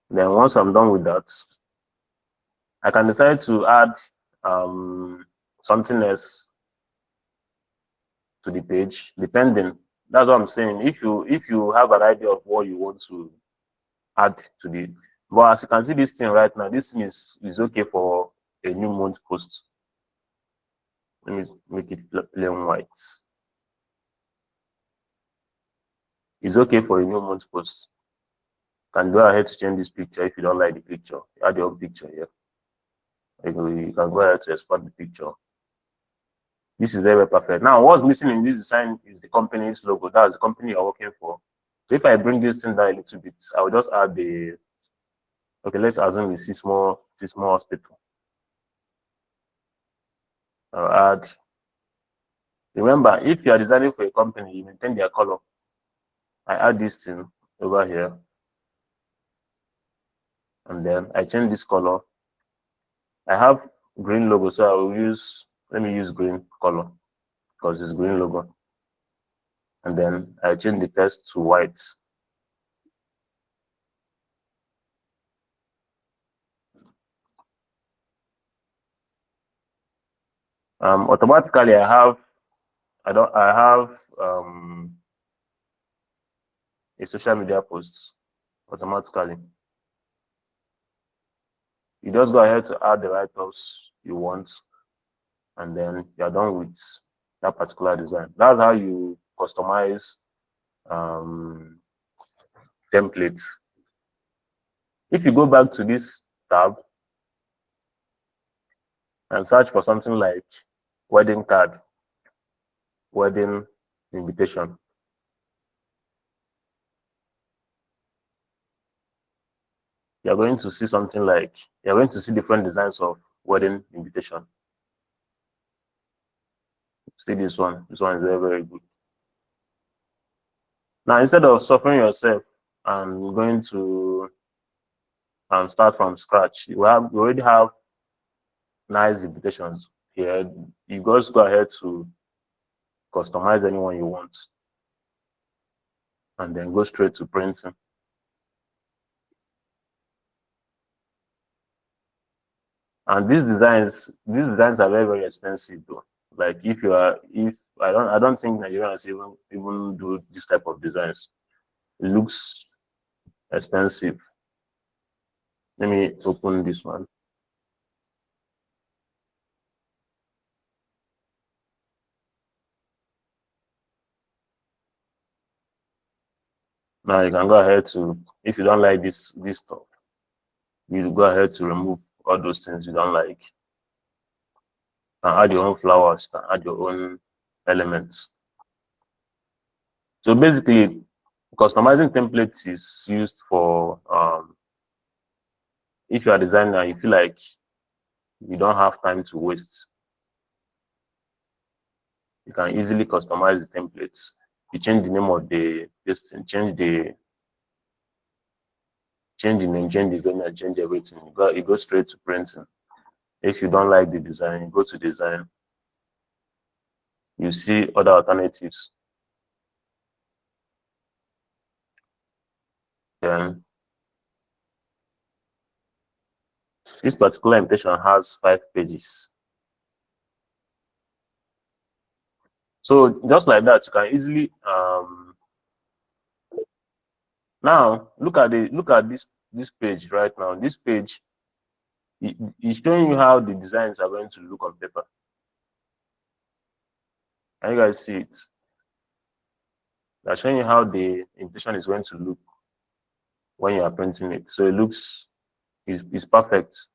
Then once I'm done with that, I can decide to add something else to the page, depending. That's what I'm saying. If you have an idea of what you want to add to the, but as you can see, this thing right now, this thing is okay for a new month post. Let me make it plain white. It's okay for a new month post. You can go ahead to change this picture if you don't like the picture. Add your own picture here. You can go ahead to expand the picture. This is very perfect. Now, what's missing in this design is the company's logo. That's the company you're working for. So if I bring this thing down a little bit, I will just add the, okay, let's assume it's Sismo Hospital. I'll add, remember, if you are designing for a company, you maintain their color. I add this thing over here. And then I change this color. I have green logo, so I will let me use green color because it's green logo. And then I change the text to white. Automatically I have a social media post automatically. You just go ahead to add the write-ups you want, and then you're done with that particular design. That's how you customize templates. If you go back to this tab and search for something like wedding card, wedding invitation, you're going to see something like, you're going to see different designs of wedding invitation. See this one is very, very good. Now, instead of suffering yourself and going to start from scratch, you already have nice invitations here. You just go ahead to customize anyone you want and then go straight to printing. And these designs are very, very expensive though. Like I don't think Nigerians even do this type of designs. It looks expensive. Let me open this one. Now you can go ahead to, if you don't like this stuff, you go ahead to remove all those things you don't like. You can add your own flowers, you can add your own elements. So basically, customizing templates is used for if you are a designer, you feel like you don't have time to waste. You can easily customize the templates. You change the name of the change the name, change the venue, change everything. You go straight to printing. If you don't like the design, you go to design. You see other alternatives. Then this particular invitation has 5 pages. So just like that, you can easily now look at this page right now. This page is showing you how the designs are going to look on paper. Can you guys see it? They're showing you how the invitation is going to look when you are printing it. So it looks it's perfect.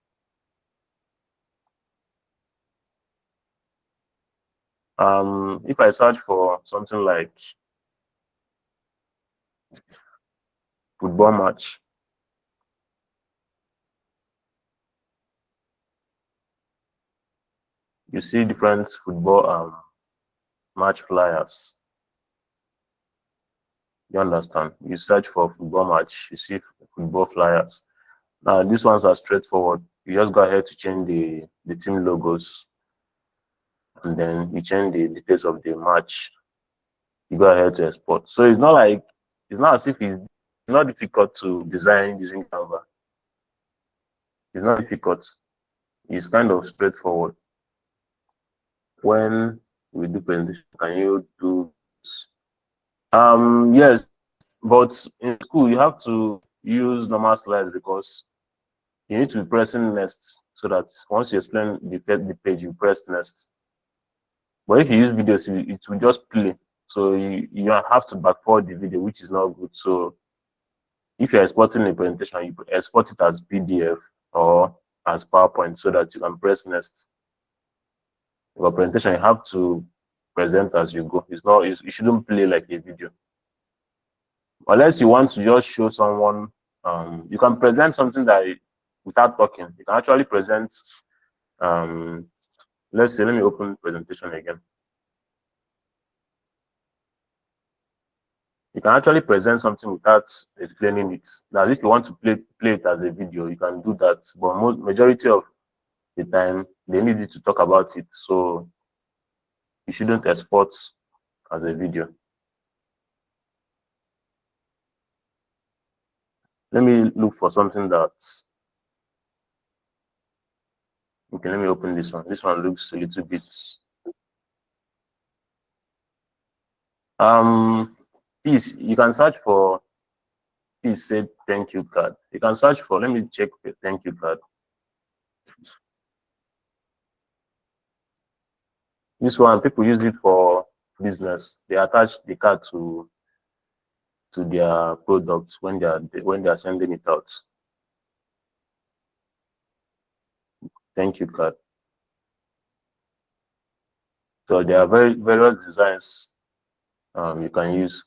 If I search for something like football match, you see different football match flyers. You understand? You search for football match, you see football flyers. Now these ones are straightforward. You just go ahead to change the team logos, and then you change the details of the match. You go ahead to export. So it's not as if it's not difficult to design using Canva. It's not difficult. It's kind of straightforward. When we do presentation, can you do yes, but in school you have to use normal slides because you need to be pressing next, so that once you explain the page, you press next. But if you use videos, it will just play. So you have to back forward the video, which is not good. So if you're exporting a presentation, you export it as PDF or as PowerPoint so that you can press next. Your presentation, you have to present as you go. It's not, it shouldn't play like a video. Unless you want to just show someone, you can present something that without talking. You can actually present, let's say, let me open presentation again. You can actually present something without explaining it. Now, if you want to play it as a video, you can do that. But majority of the time, they need you to talk about it. So you shouldn't export as a video. Let me look for something that's okay. Let me open this one. This one looks a little bit please, you can search for, please say thank you card. You can search for, let me check the thank you card. This one, people use it for business. They attach the card to their products when they are sending it out. Thank you card. So there are various designs you can use,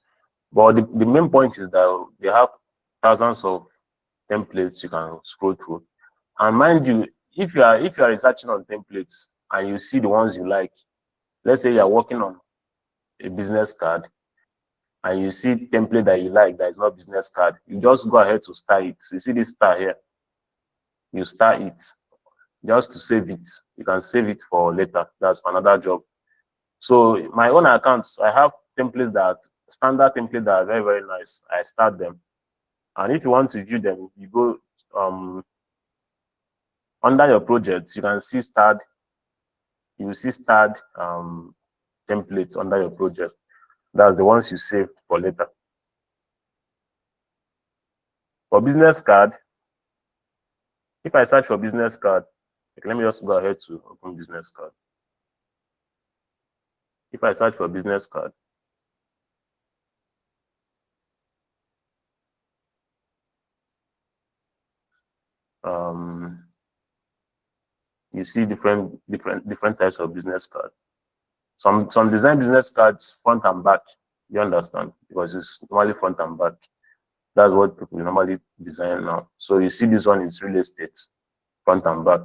but the main point is that they have thousands of templates you can scroll through. And mind you, if you are researching on templates and you see the ones you like, let's say you are working on a business card and you see template that you like that is not business card, you just go ahead to star it. So you see this star here, you star it just to save it. You can save it for later. That's another job. So my own accounts, I have templates that standard templates that are very, very nice. I start them, and if you want to view them, you go under your projects. You can see starred. You will see starred templates under your project. That's the ones you saved for later. For business card, if I search for business card, okay, let me just go ahead to open business card. If I search for business card, you see different types of business card. Some design business cards front and back. You understand? Because it's normally front and back. That's what people normally design now. So you see this one is real estate, front and back.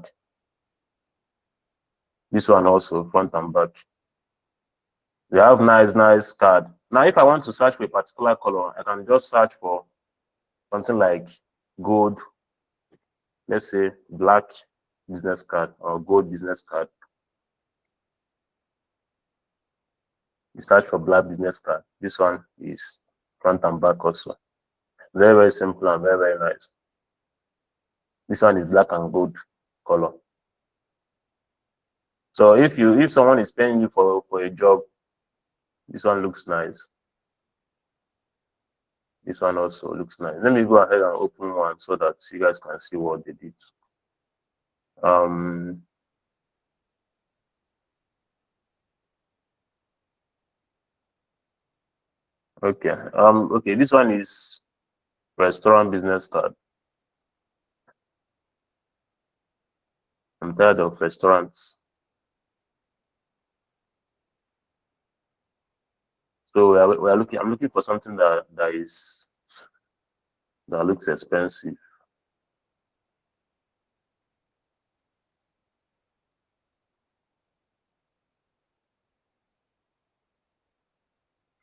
This one also front and back. They have nice card. Now, if I want to search for a particular color, I can just search for something like gold, let's say black business card or gold business card. You search for black business card. This one is front and back also. Very simple and very nice. This one is black and gold color. So if someone is paying you for a job, this one looks nice. This one also looks nice. Let me go ahead and open one so that you guys can see what they did. Okay. Okay, this one is restaurant business card. I'm tired of restaurants. So I'm looking for something that looks expensive.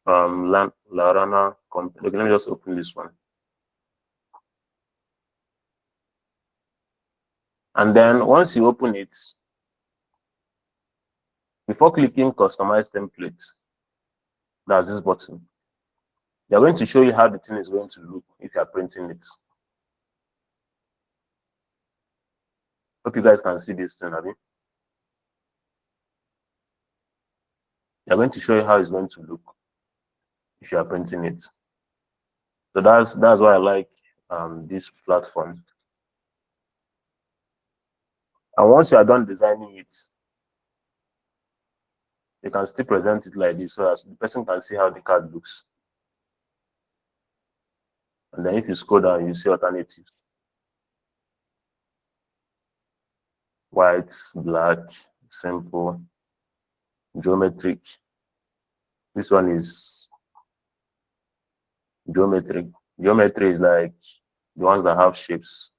Larana company. Okay, let me just open this one. And then once you open it, before clicking customize template, that's this button. They're going to show you how the thing is going to look if you are printing it. Hope you guys can see this thing, Abby. They're going to show you how it's going to look if you are printing it. So that's why I like this platform. And once you are done designing it, you can still present it like this so that the person can see how the card looks. And then if you scroll down, you see alternatives. White, black, simple, geometric. This one is geometric. Geometry is like the ones that have shapes.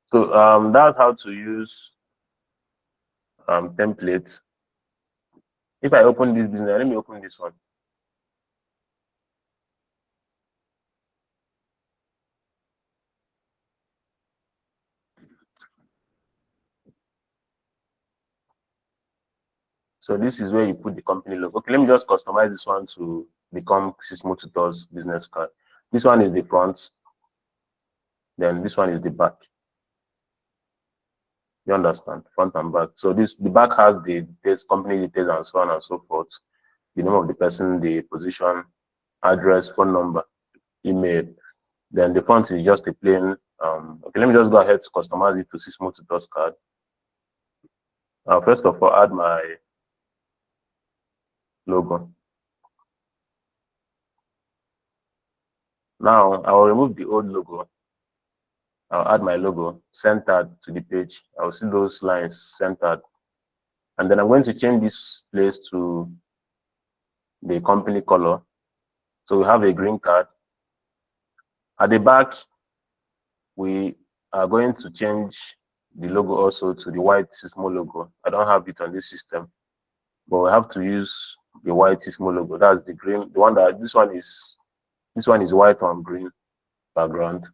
So that's how to use templates. If I open this business, let me open this one. So this is where you put the company logo. Okay, let me just customize this one to become Sysmo Tutors business card. This one is the front, then this one is the back. You understand? Front and back. So the back has the details, company details, and so on and so forth. The name of the person, the position, address, phone number, email. Then the front is just a plain. Okay, let me just go ahead to customize it to Sysmo Tutors card. First of all, add my logo. Now I will remove the old logo. I'll add my logo centered to the page. I'll see those lines centered. And then I'm going to change this place to the company color. So we have a green card. At the back, we are going to change the logo also to the white Sysmo logo. I don't have it on this system, but we have to use the white Sysmo logo. That's the green, the one that this one is white on green background.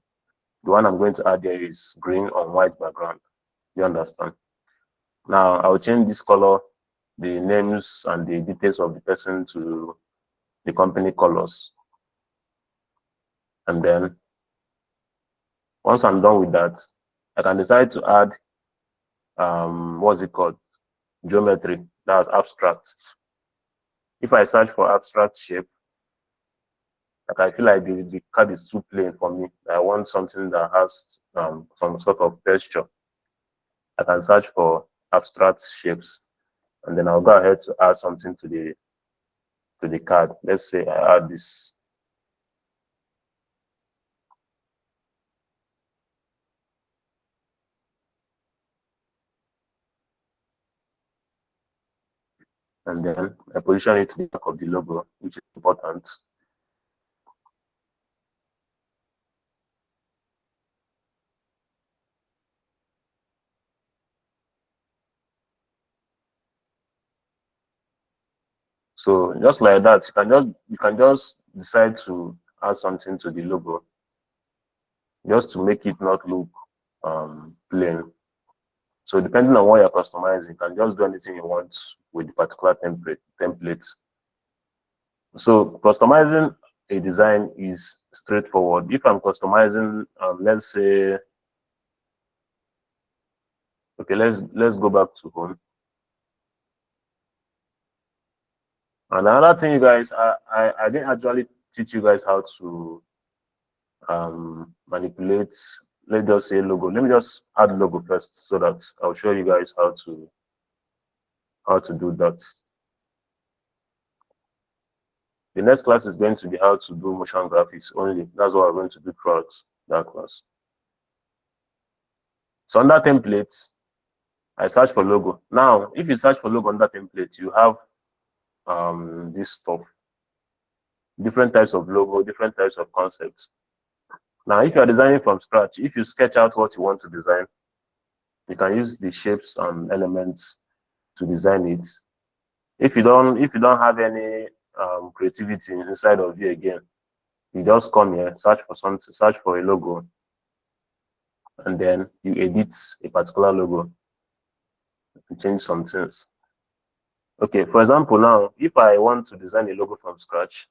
The one I'm going to add here is green on white background. You understand? Now I'll change this color, the names and the details of the person to the company colors. And then once I'm done with that, I can decide to add what's it called? Geometry. That's abstract. If I search for abstract shape, Like I feel like the card is too plain for me. I want something that has some sort of texture. I can search for abstract shapes, and then I'll go ahead to add something to the card. Let's say I add this. And then I position it to the back of the logo, which is important. So just like that, you can just decide to add something to the logo, just to make it not look plain. So depending on what you're customizing, you can just do anything you want with the particular template. So customizing a design is straightforward. If I'm customizing, let's say, okay, let's go back to home. And another thing, you guys, I didn't actually teach you guys how to manipulate, let's just say logo. Let me just add logo first so that I'll show you guys how to do that. The next class is going to be how to do motion graphics only. That's what we're going to do throughout that class. So under templates, I search for logo. Now, if you search for logo under template, you have this stuff, different types of logo, different types of concepts. Now, if you are designing from scratch, if you sketch out what you want to design, you can use the shapes and elements to design it. If you don't have any creativity inside of you again, you just come here, search for a logo, and then you edit a particular logo and change some things. Okay, for example, now if I want to design a logo from scratch,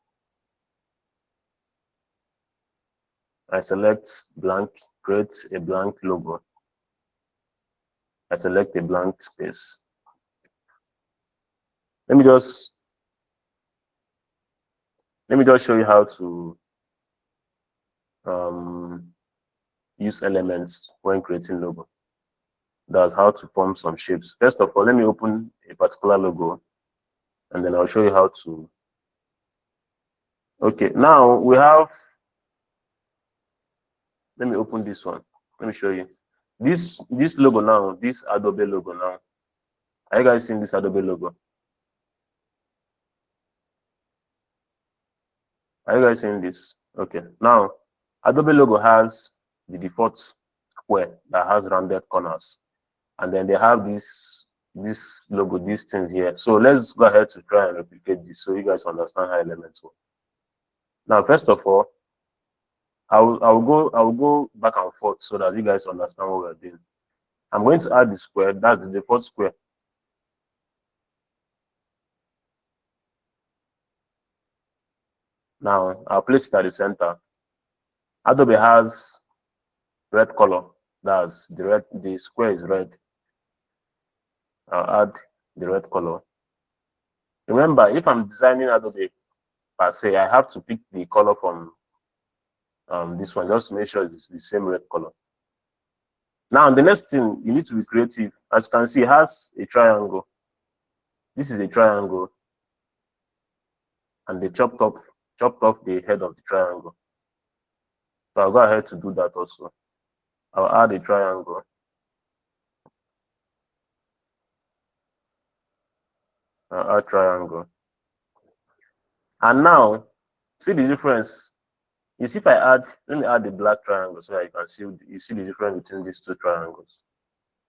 I select blank, create a blank logo. I select a blank space. Let me just show you how to use elements when creating logo. That's how to form some shapes. First of all, let me open a particular logo, and then I'll show you how to. Okay, now we have. Let me open this one. Let me show you this logo now. This Adobe logo now. Are you guys seeing this Adobe logo? Are you guys seeing this? Okay. Now, Adobe logo has the default square that has rounded corners, and then they have this logo, these things here. So let's go ahead to try and replicate this so you guys understand how elements work. Now, first of all, I will go back and forth so that you guys understand what we're doing. I'm going to add the square. That's the default square. Now I'll place it at the center. Adobe has red color. That's the square is red. I'll add the red color. Remember, if I'm designing Adobe per se, I have to pick the color from this one just to make sure it's the same red color. Now the next thing, you need to be creative. As you can see, it has a triangle. This is a triangle, and they chopped off the head of the triangle. So I'll go ahead to do that also. I'll add a triangle. I'll add triangle. And now, see the difference. You see, if I add, let me add the black triangle so that you can see the difference between these two triangles.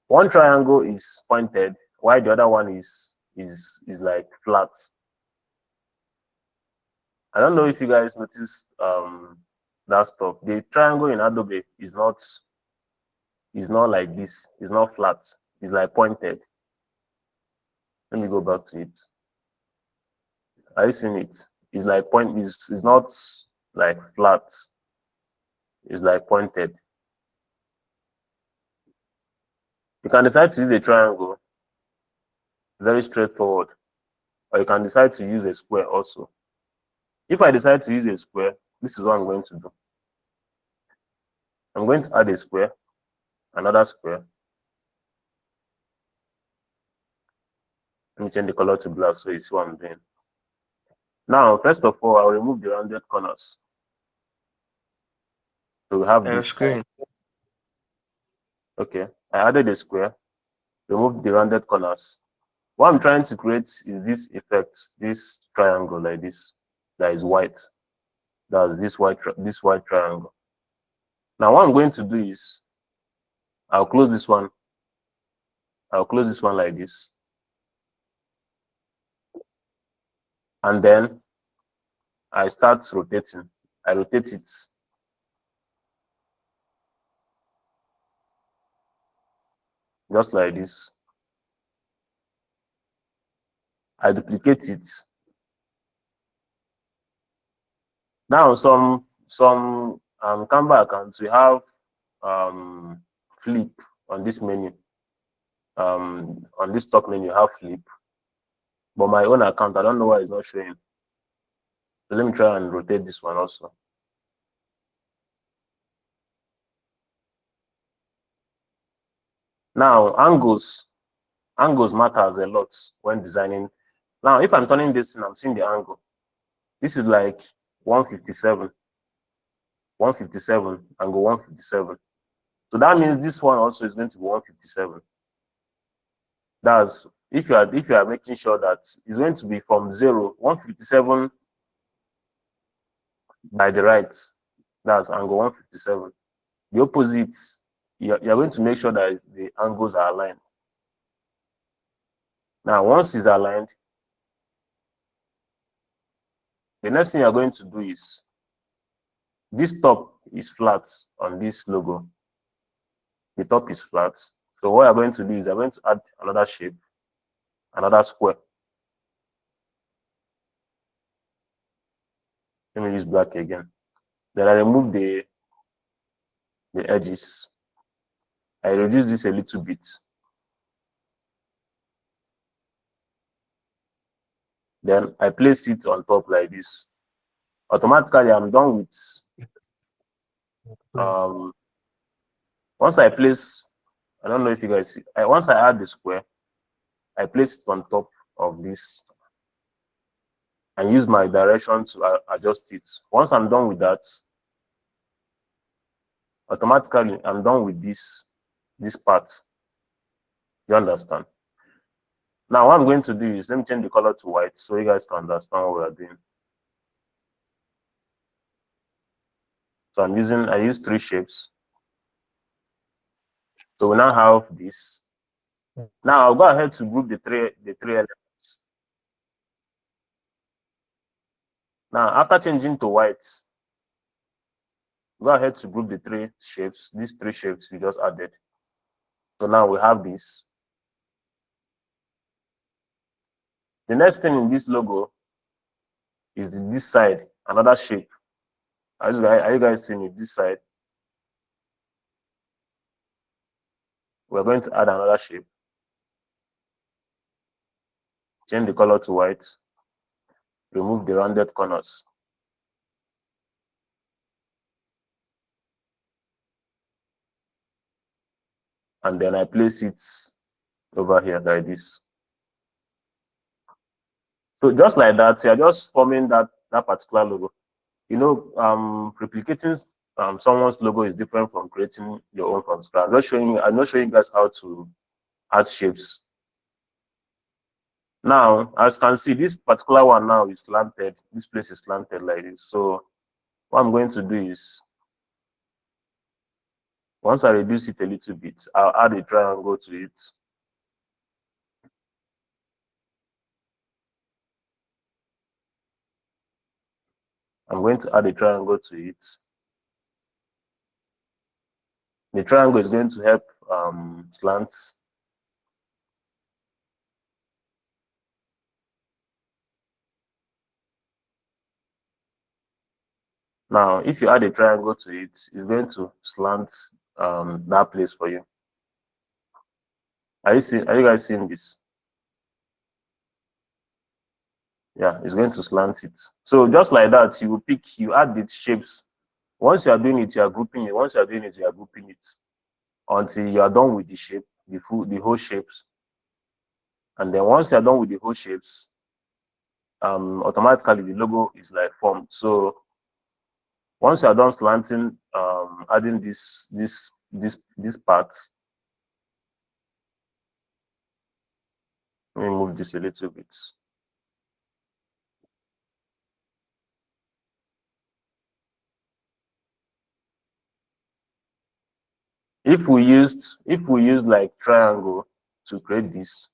One triangle is pointed, while the other one is like flat. I don't know if you guys noticed that stuff. The triangle in Adobe is not like this. It's not flat. It's like pointed. Let me go back to it. Are you seeing it? It's like it's not like flat. It's like pointed. You can decide to use a triangle, very straightforward, or you can decide to use a square also. If I decide to use a square, this is what I'm going to do. I'm going to add a square, another square. Let me change the color to black so you see what I'm doing. Now, first of all, I'll remove the rounded corners. So we have this. Screen. Okay, I added a square, remove the rounded corners. What I'm trying to create is this effect, this triangle like this, that is white. That's this white triangle. Now, what I'm going to do is, I'll close this one. I'll close this one like this. And then I start rotating. I rotate it. Just like this. I duplicate it. Now, some Canva accounts, we have flip on this menu. On this top menu, you have flip. But my own account, I don't know why it's not showing. So let me try and rotate this one also. Now, angles matters a lot when designing. Now, if I'm turning this and I'm seeing the angle, this is like 157, angle 157. So that means this one also is going to be 157. That's if you are making sure that it's going to be from 157 by the right. That's angle 157. The opposite, you're going to make sure that the angles are aligned. Now, once it's aligned, the next thing you're going to do is, this top is flat on this logo. The top is flat. So what I'm going to do is I'm going to add another shape, another square. Let me use black again. Then I remove the edges. I reduce this a little bit. Then I place it on top like this. Automatically, I'm done with. Once I place, I don't know if you guys see. Once I add the square, I place it on top of this and use my direction to adjust it. Once I'm done with that, automatically I'm done with this part. You understand? Now what I'm going to do is, let me change the color to white so you guys can understand what we are doing. So I use 3 shapes. So we now have this. Now I'll go ahead to group the three elements. Now after changing to white, go ahead to group the 3 shapes, these 3 shapes we just added. So now we have this. The next thing in this logo is this side, another shape. Are you guys seeing it? This side. We're going to add another shape. Change the color to white. Remove the rounded corners. And then I place it over here like this. So just like that, you're just forming that particular logo. You know, replicating someone's logo is different from creating your own from scratch. I'm not showing you guys how to add shapes. Now, as you can see, this particular one now is slanted. This place is slanted like this. So what I'm going to do is, once I reduce it a little bit, I'll add a triangle to it. I'm going to add a triangle to it. The triangle is going to help slants. Now, if you add a triangle to it, it's going to slant that place for you. Are you guys seeing this? Yeah, it's going to slant it. So just like that, you add the shapes. Once you are doing it, you are grouping it. Once you are doing it, you are grouping it until you are done with the shape, the whole shapes. And then once you are done with the whole shapes, automatically the logo is like formed. So once you are done slanting, adding these parts, let me move this a little bit. If we use like triangle to create this,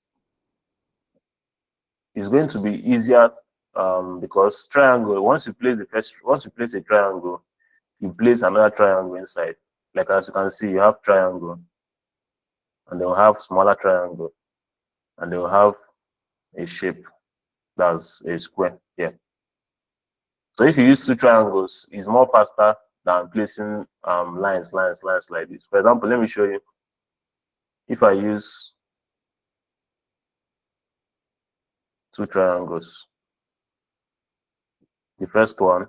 it's going to be easier, because triangle, once you place a triangle, you place another triangle inside. Like as you can see, you have triangle, and they'll have smaller triangle, and they'll have a shape that's a square. Yeah. So if you use two triangles, it's more faster than placing lines like this. For example, let me show you. If I use two triangles, the first one,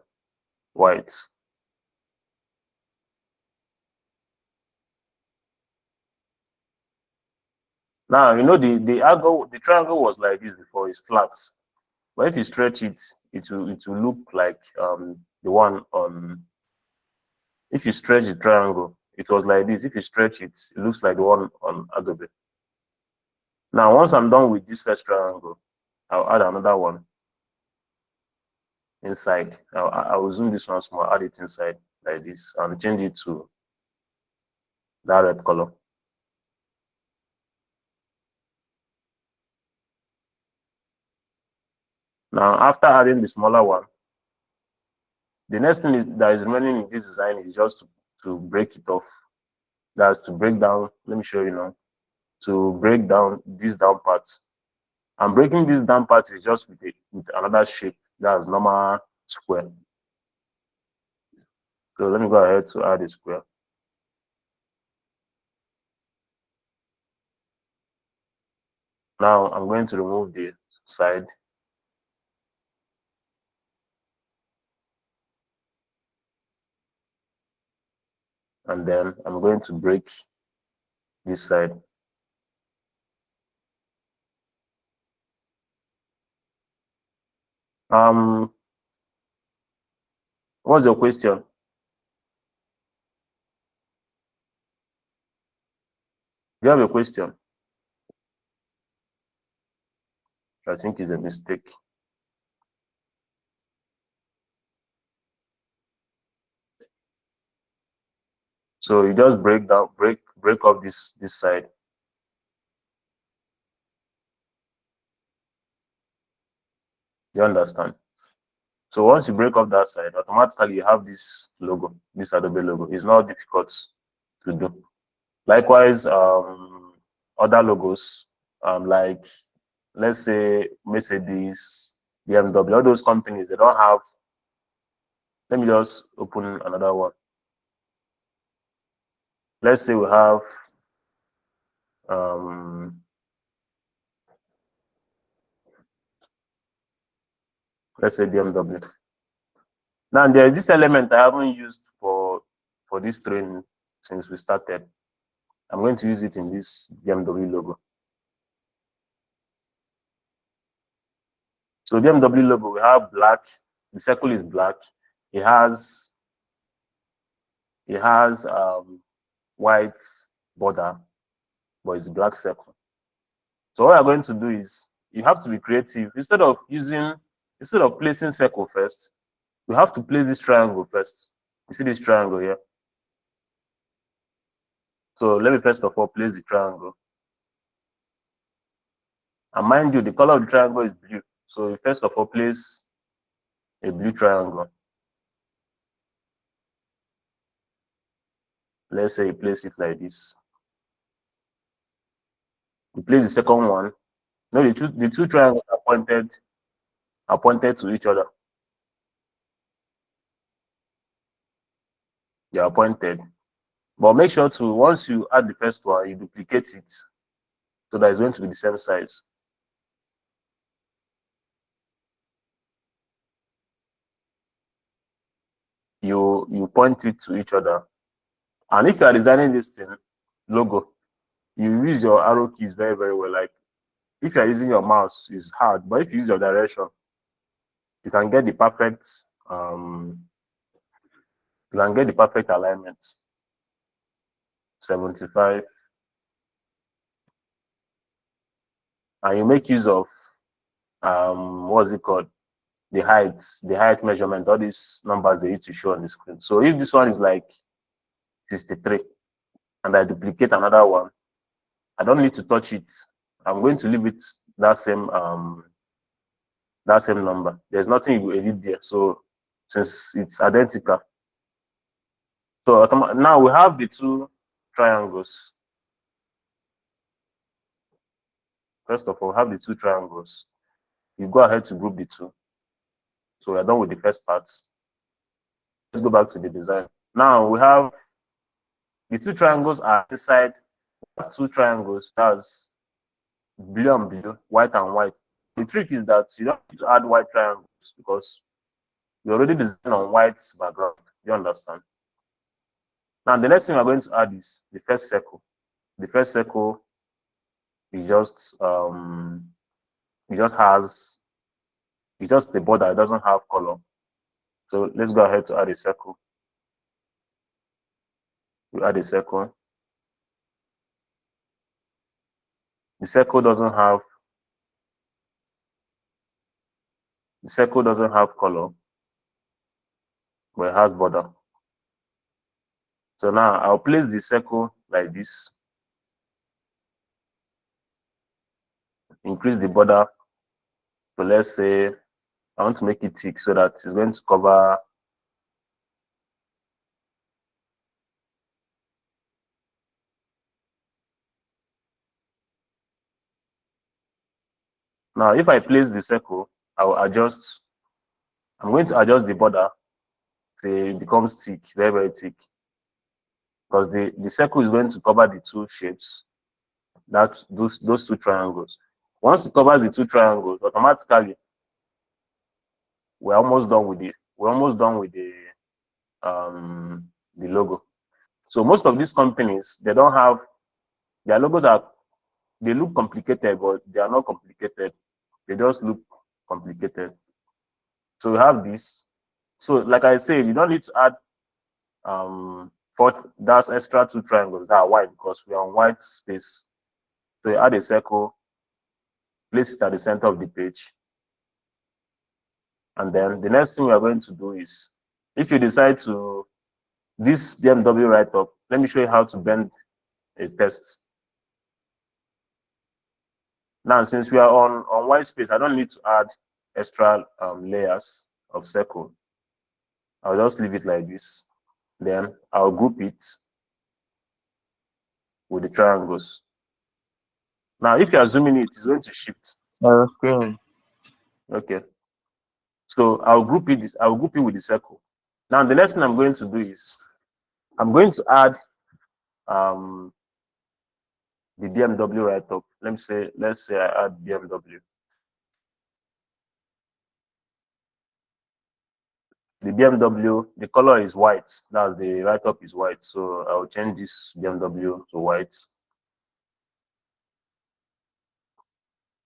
white. Now you know the triangle was like this before, it's flat. But if you stretch it, it will look like the one on. If you stretch the triangle, it was like this. If you stretch it, it looks like the one on Adobe. Now once I'm done with this first triangle, I'll add another one inside. I'll zoom this one small, add it inside like this, and change it to that red color. Now after adding the smaller one, the next thing that is remaining in this design is just to break it off. That's to break down. Let me show you now. To break down these down parts. And breaking these down parts is just with another shape. That's normal square. So let me go ahead to add a square. Now I'm going to remove the side. And then I'm going to break this side. What's your question? Do you have a question? I think it's a mistake. So you just break up this side. You understand? So once you break up that side, automatically you have this logo, this Adobe logo. It's not difficult to do. Likewise, other logos, like let's say Mercedes, BMW, all those companies, they don't have. Let me just open another one. Let's say we have let's say BMW. Now there is this element I haven't used for this training since we started. I'm going to use it in this BMW logo. So BMW logo, we have black. The circle is black. It has white border, but it's black circle. So what I'm going to do is you have to be creative. Instead of placing circle first, we have to place this triangle first. You see this triangle here? So let me first of all place the triangle. And mind you, the color of the triangle is blue. So you first of all place a blue triangle. Let's say you place it like this. You place the second one. No, the two triangles are pointed to each other. They are pointed. But make sure to, once you add the first one, you duplicate it so that it's going to be the same size. you point it to each other. And if you are designing this thing, logo, you use your arrow keys very, very well. Like if you are using your mouse, it's hard, but if you use your direction, you can get the perfect alignment. 75. And you make use of what's it called? The height measurement, all these numbers they need to show on the screen. So if this one is like 63 and I duplicate another one, I don't need to touch it. I'm going to leave it that same number. There's nothing you will edit there. So since it's identical. So now we have the two triangles. First of all, have the two triangles. You go ahead to group the two. So we're done with the first part. Let's go back to the design. Now we have the two triangles are inside. We have two triangles, that's blue and blue, white and white. The trick is that you don't need to add white triangles because you already designed on white background. You understand? Now the next thing we're going to add is the first circle. The first circle is just the border, it doesn't have color. So let's go ahead to add a circle. We add a circle. The circle doesn't have color, but it has border. So now I'll place the circle like this. Increase the border. So let's say I want to make it thick so that it's going to cover now. If I place the circle, I'm going to adjust the border till it becomes thick, very, very thick. Because the circle is going to cover the two shapes, those two triangles. Once it covers the two triangles, automatically we're almost done with the logo. So most of these companies, they don't have their logos they look complicated, but they are not complicated. They just look complicated. So we have this. So like I said, you don't need to add that's extra two triangles that are white because we are on white space. So you add a circle, place it at the center of the page. And then the next thing we are going to do is, if you decide to, this BMW write-up, let me show you how to bend a text. Now, since we are on white space, I don't need to add extra layers of circle. I'll just leave it like this. Then I'll group it with the triangles. Now, if you are zooming it, it's going to shift. Okay. So I'll group it with the circle. Now, the next thing I'm going to do is I'm going to add the BMW write-up. Let's say I add BMW. The BMW, the color is white. Now the write-up is white. So I'll change this BMW to white.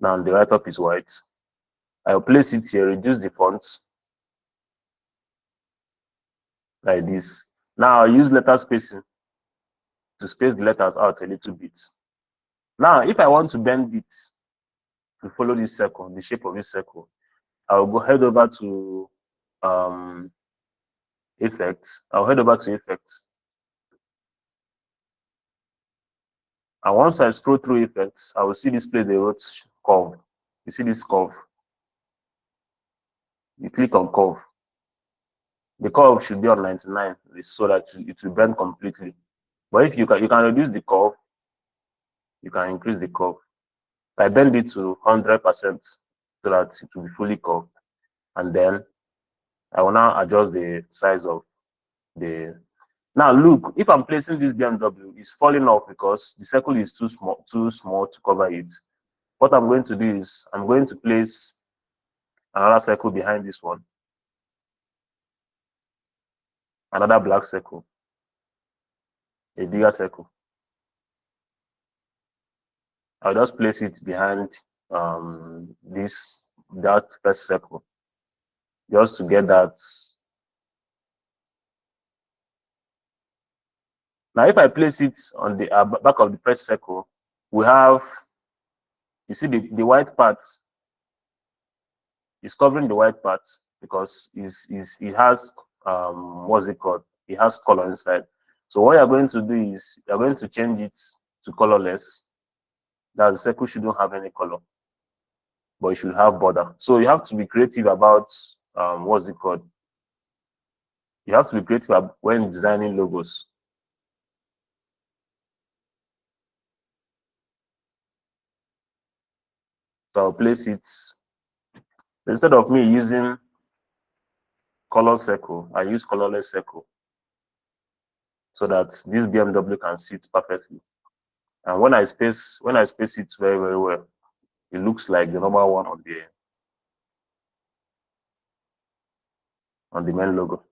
Now the write-up is white. I'll place it here, reduce the font like this. Now I'll use letter spacing to space the letters out a little bit. Now, if I want to bend it to follow this circle, the shape of this circle, I'll head over to effects. I'll head over to effects. And once I scroll through effects, I will see this place they wrote curve. You see this curve. You click on curve. The curve should be on 99 so that it will bend completely. But if you can reduce the curve, you can increase the curve. I bend it to 100% so that it will be fully curved. And then I will now adjust the size of the. Now look, if I'm placing this BMW, it's falling off because the circle is too small to cover it. What I'm going to do is I'm going to place another circle behind this one. another black circle, a bigger circle. I'll just place it behind that first circle, just to get that. Now, if I place it on the back of the first circle, we have, you see the white part is covering the white part because it has what's it called? It has color inside. So what you're going to do is you're going to change it to colorless. That the circle shouldn't have any color, but it should have border. So you have to be creative about what's it called? You have to be creative when designing logos. So I'll place it, instead of me using color circle, I use colorless circle so that this BMW can sit perfectly. And when I space it very, very well, it looks like the normal one on the main logo.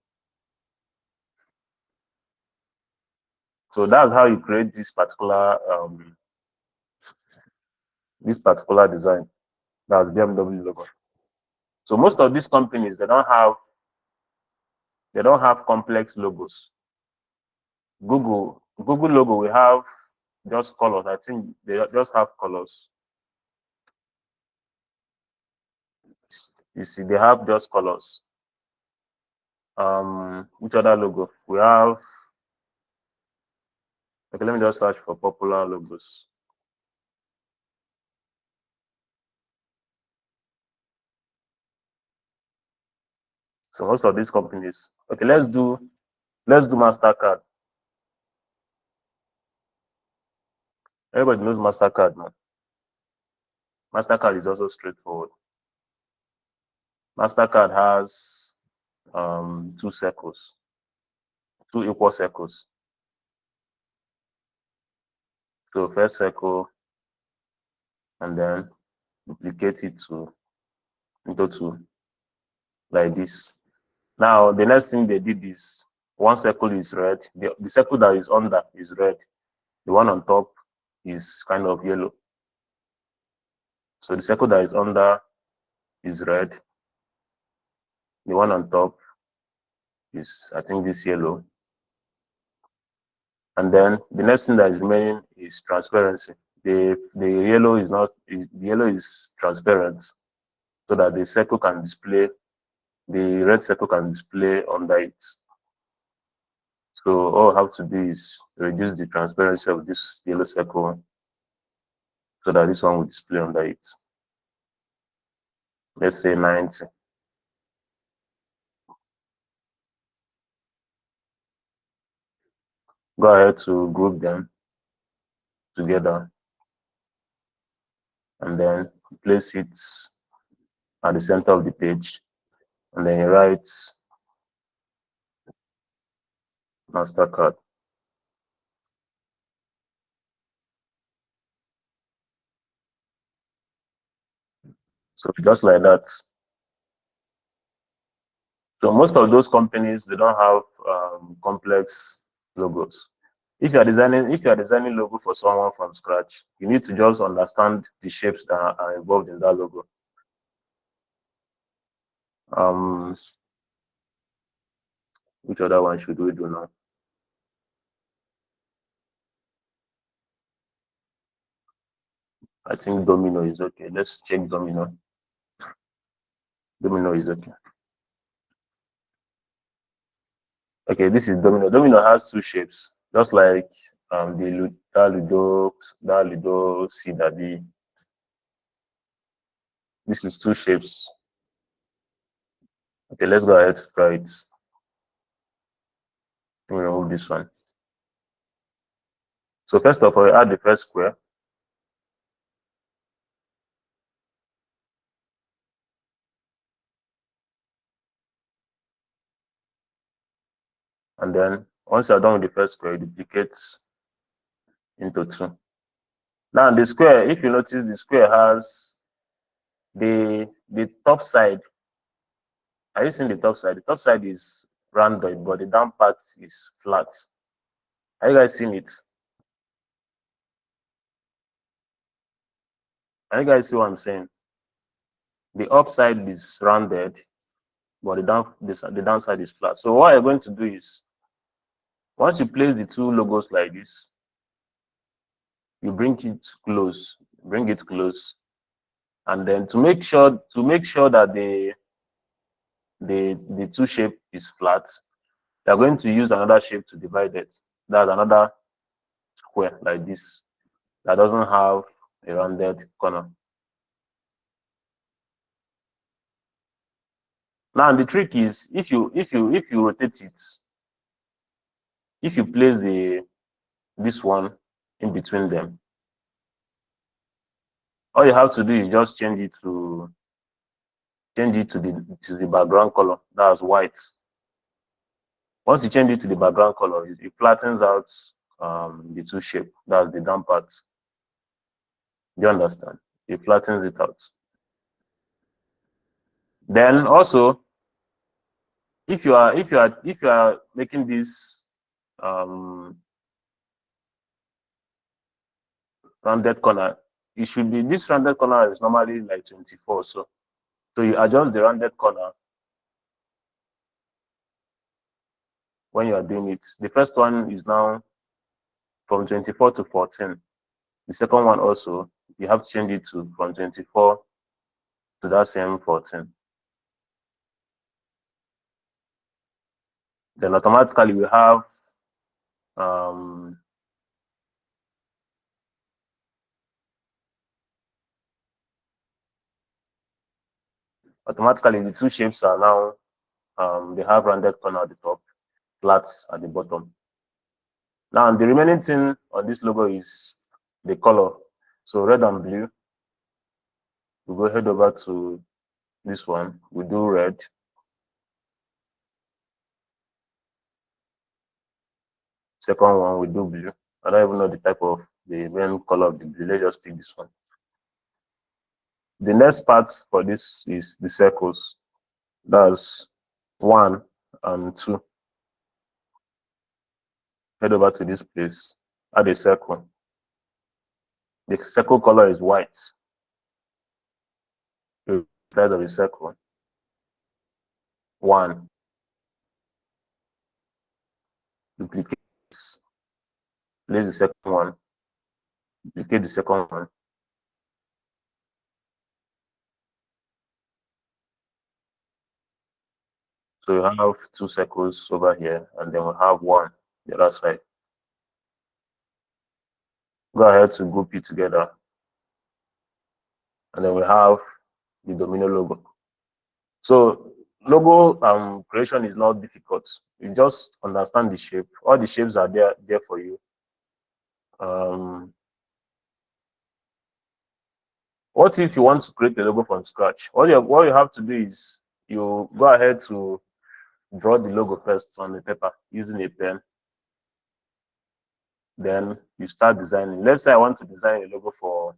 So that's how you create this particular design. That's BMW logo. So most of these companies, they don't have complex logos. Google logo, we have just colors. I think they just have colors. You see, they have just colors. Which other logo? We have, okay, let me just search for popular logos. So most of these companies, okay, let's do MasterCard. Everybody knows MasterCard now. MasterCard is also straightforward. MasterCard has two circles, two equal circles. So first circle, and then duplicate it into two, like this. Now the next thing they did is, one circle is red, the circle that is under is red, the one on top is kind of yellow. So the circle that is under is red, the one on top is, I think, this yellow. And then the next thing that is remaining is transparency. The yellow is not, the yellow is transparent, so that the circle can display, the red circle can display under it. So all I have to do is reduce the transparency of this yellow circle so that this one will display under it. Let's say 90. Go ahead to group them together and then place it at the center of the page, and then you write MasterCard. So just like that. So most of those companies, they don't have complex logos. If you are designing logo for someone from scratch, you need to just understand the shapes that are involved in that logo. Which other one should we do now? I think domino is okay. Let's check domino. Domino is okay. Okay, this is domino. Domino has two shapes, just like the Ludo C that B. This is two shapes. Okay, let's go ahead to try it. Let me remove this one. So first of all, add the first square. And then once you're done with the first square, duplicate into two. Now the square, if you notice, the square has the top side. Are you seeing the top side? The top side is rounded, but the down part is flat. Are you guys seeing it? Can you guys see what I'm saying? The upside is rounded, but the downside is flat. So what you're going to do is, once you place the two logos like this, you bring it close, and then to make sure that the two shape is flat, they're going to use another shape to divide it. That's another square like this that doesn't have a rounded corner. Now the trick is, if you rotate it, if you place this one in between them, all you have to do is just change it to the background color. That's white. Once you change it to the background color, it flattens out the two shape. That's the down part. Do you understand? It flattens it out. Then also, if you are making this rounded corner, it should be, this rounded corner is normally like 24. So you adjust the rounded corner when you are doing it. The first one is now from 24 to 14. The second one also, you have to change it to from 24 to that same 14. Then automatically we have automatically the two shapes are now they have rounded corner at the top, flats at the bottom. Now the remaining thing on this logo is the color. So red and blue. We go head over to this one. We do red. Second one we do blue. I don't even know the type of the main color of the blue. Let's just pick this one. The next part for this is the circles. That's 1 and 2. Head over to this place. Add a circle. The circle color is white. The side of the circle. 1. Duplicate. Place the second one. Duplicate the second one. So you have 2 circles over here, and then we have 1 the other side. Go ahead to group it together, and then we have the Domino logo. So logo creation is not difficult. You just understand the shape. All the shapes are there for you. What if you want to create a logo from scratch? What you have to do is you go ahead to draw the logo first on the paper using a pen. Then you start designing. Let's say I want to design a logo for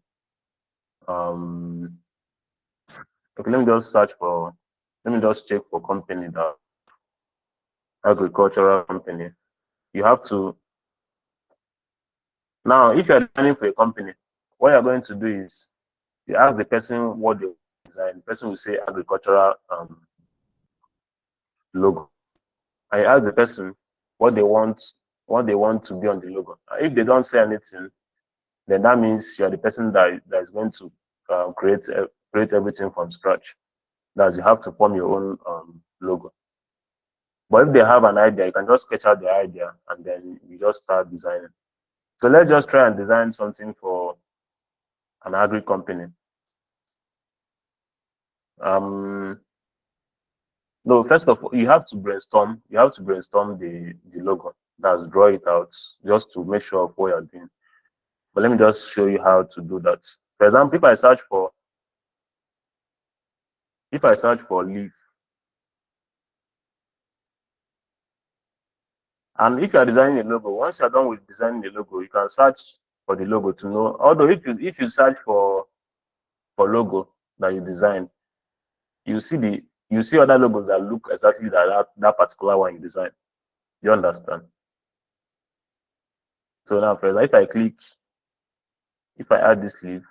okay, let me just check for company, that agricultural company. You have to, now if you're designing for a company, what you're going to do is you ask the person what they design. The person will say agricultural logo. I ask the person what they want to be on the logo. If they don't say anything, then that means you are the person that is going to create everything from scratch. That you have to form your own logo. But if they have an idea, you can just sketch out the idea and then you just start designing. So let's just try and design something for an agri company. No, first of all, you have to brainstorm. You have to brainstorm the logo. That's draw it out just to make sure of what you're doing. But let me just show you how to do that. For example, if I search for leaf, and if you are designing a logo, once you're done with designing the logo, you can search for the logo to know. Although if you search for logo that you design, you see you see other logos that look exactly like that particular one you design. You understand? So now, first, if I add this leaf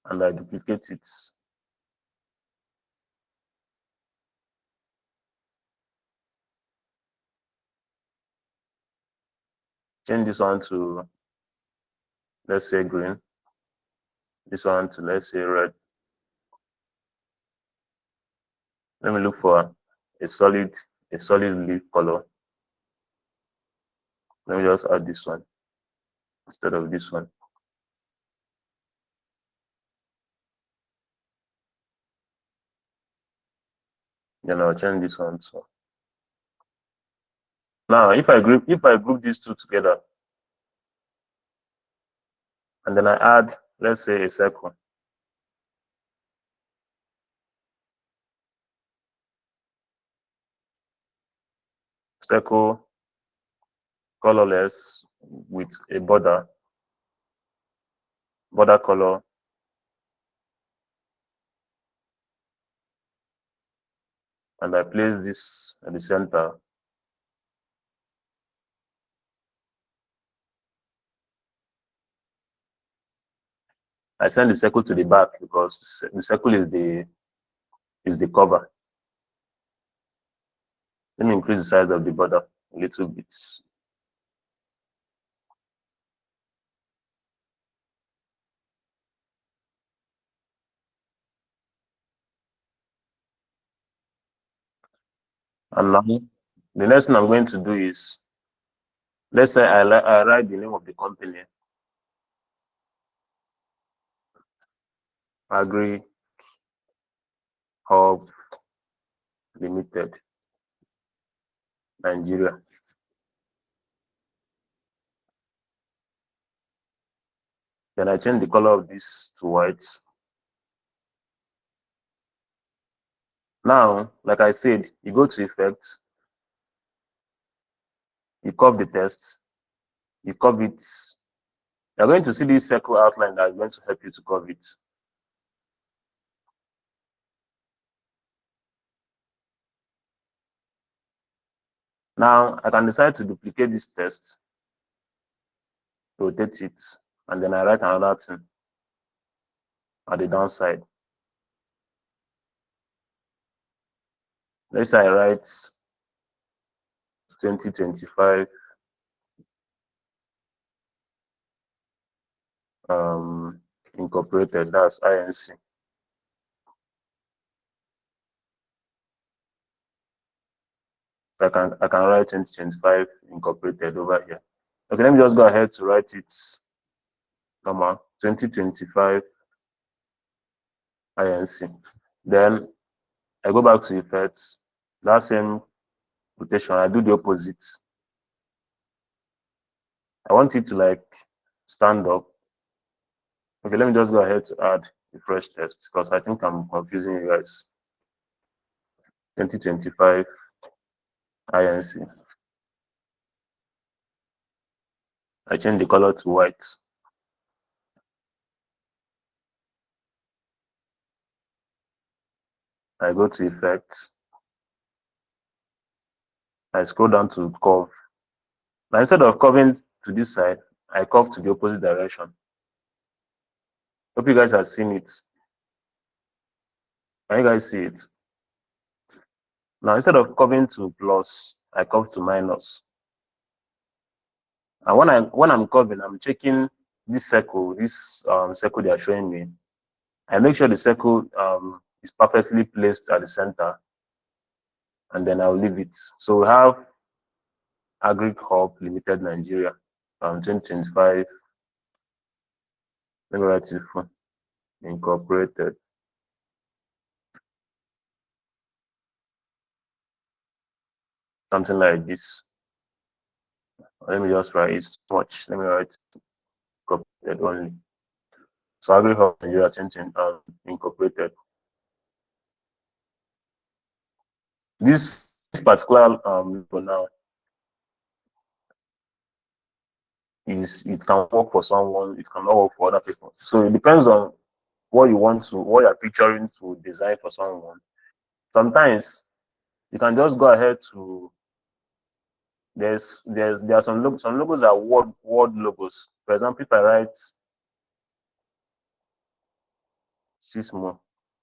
and I duplicate it, change this one to, let's say, green. This one to, let's say, red. Let me look for a solid leaf color. Let me just add this one instead of this one. Then I'll change this one to. Now, if I group these two together, and then I add, let's say, a circle. Circle colorless with a border color, and I place this at the center. I send the circle to the back because the circle is the cover. Let me increase the size of the border a little bit. And now, the next thing I'm going to do is, let's say I write the name of the company, Agri Hub Limited, Nigeria. Then I change the color of this to white. Now, like I said, you go to Effects, you curve the text, you curve it. You're going to see this circle outline that is going to help you to curve it. Now, I can decide to duplicate this text, rotate it, and then I write another thing at the downside. Let's say I write 2025 Incorporated, that's INC. So I can write 2025 Incorporated over here. Okay, let me just go ahead to write it normal, 2025 INC. Then I go back to Effects, that same rotation, I do the opposite. I want it to like stand up. Okay, let me just go ahead to add a fresh text because I think I'm confusing you guys. 2025 INC. I change the color to white. I go to Effects. I scroll down to Curve. Now instead of curving to this side, I curve to the opposite direction. Hope you guys have seen it. Can you guys see it? Now instead of curving to plus, I curve to minus. And when I'm curving, I'm checking this circle, circle they are showing me. I make sure the circle is perfectly placed at the center, and then I'll leave it. So we have Agri Hub Limited Nigeria, 2025. Let me write it for Incorporated. Something like this. Let me just write it too much. Let me write Incorporated only. So Agri Hub Nigeria 2025 Incorporated. This particular logo now it can work for someone, it cannot work for other people. So it depends on what you're picturing to design for someone. Sometimes you can just go ahead to there are some logos are word logos. For example, if I write Sismo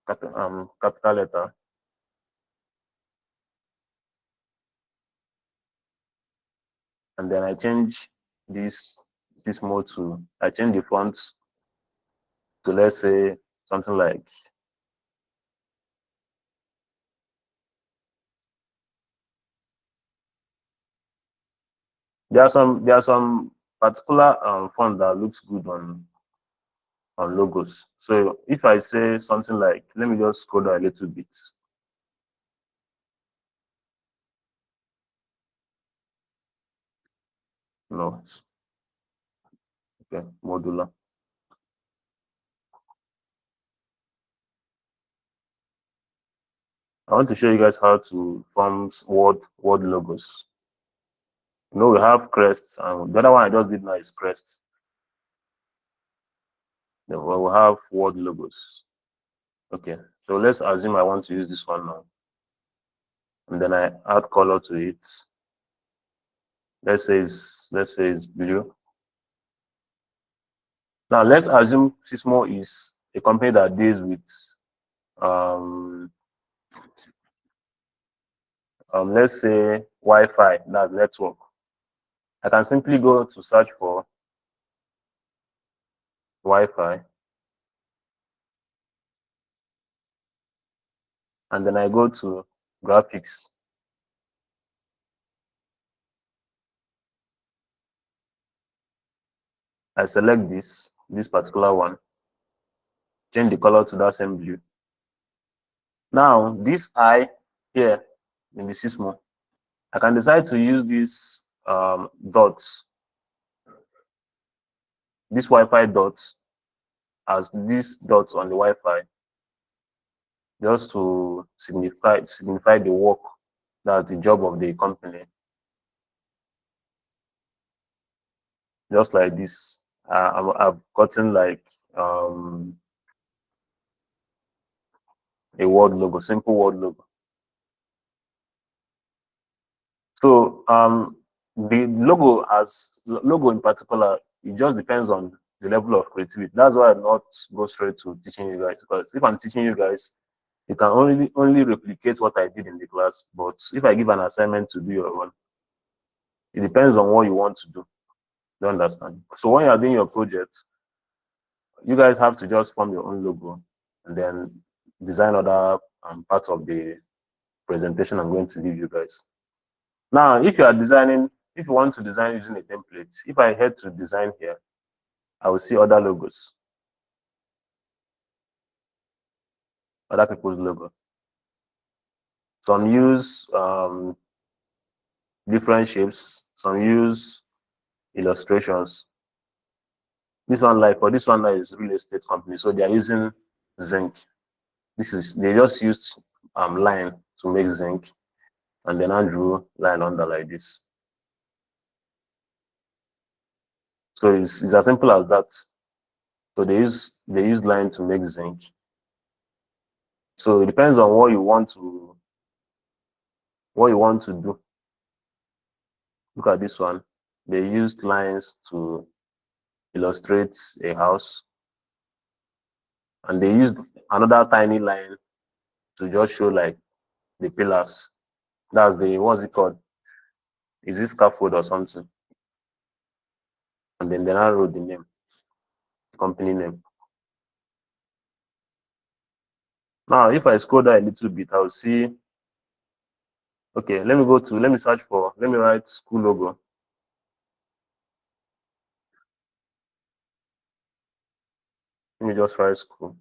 capital letter, and then I change this Sismo to I change the font to, let's say, something like there are some particular font that looks good on logos. So if I say something like, let me just scroll down a little bit. No, okay, modular. I want to show you guys how to form word logos. You know, we have crests, and the other one I just did now is crest. Then we'll have word logos. Okay, so let's assume I want to use this one now. And then I add color to it. Let's say it's blue. Now let's assume Sismo is a company that deals with let's say Wi-Fi, that's network. I can simply go to search for Wi-Fi, and then I go to graphics. I select this particular one, change the color to that same blue. Now this I here in the Sismo, I can decide to use these dots, this Wi-Fi dots, as these dots on the Wi-Fi, just to signify the work, that's the job of the company. Just like this, I've gotten like a word logo, simple word logo. So the logo in particular, it just depends on the level of creativity. That's why I not go straight to teaching you guys, because if I'm teaching you guys, you can only replicate what I did in the class. But if I give an assignment to do your own, it depends on what you want to do. You understand? So when you're doing your project, you guys have to just form your own logo and then design other parts of the presentation I'm going to give you guys. Now, if you want to design using a template, if I head to design here, I will see other logos, other people's logo. Some use different shapes, some use illustrations. This one, like for this one, that is real estate company, so they are using zinc. They just used line to make zinc, and then I drew line under like this. So it's as simple as that. So they use line to make zinc. So it depends on what you want to do. Look at this one. They used lines to illustrate a house, and they used another tiny line to just show like the pillars. That's what's it called? Is this scaffold or something? And then I wrote the name, company name. Now, if I scroll down a little bit, I'll see. Okay, let me write school logo. Let me just write school,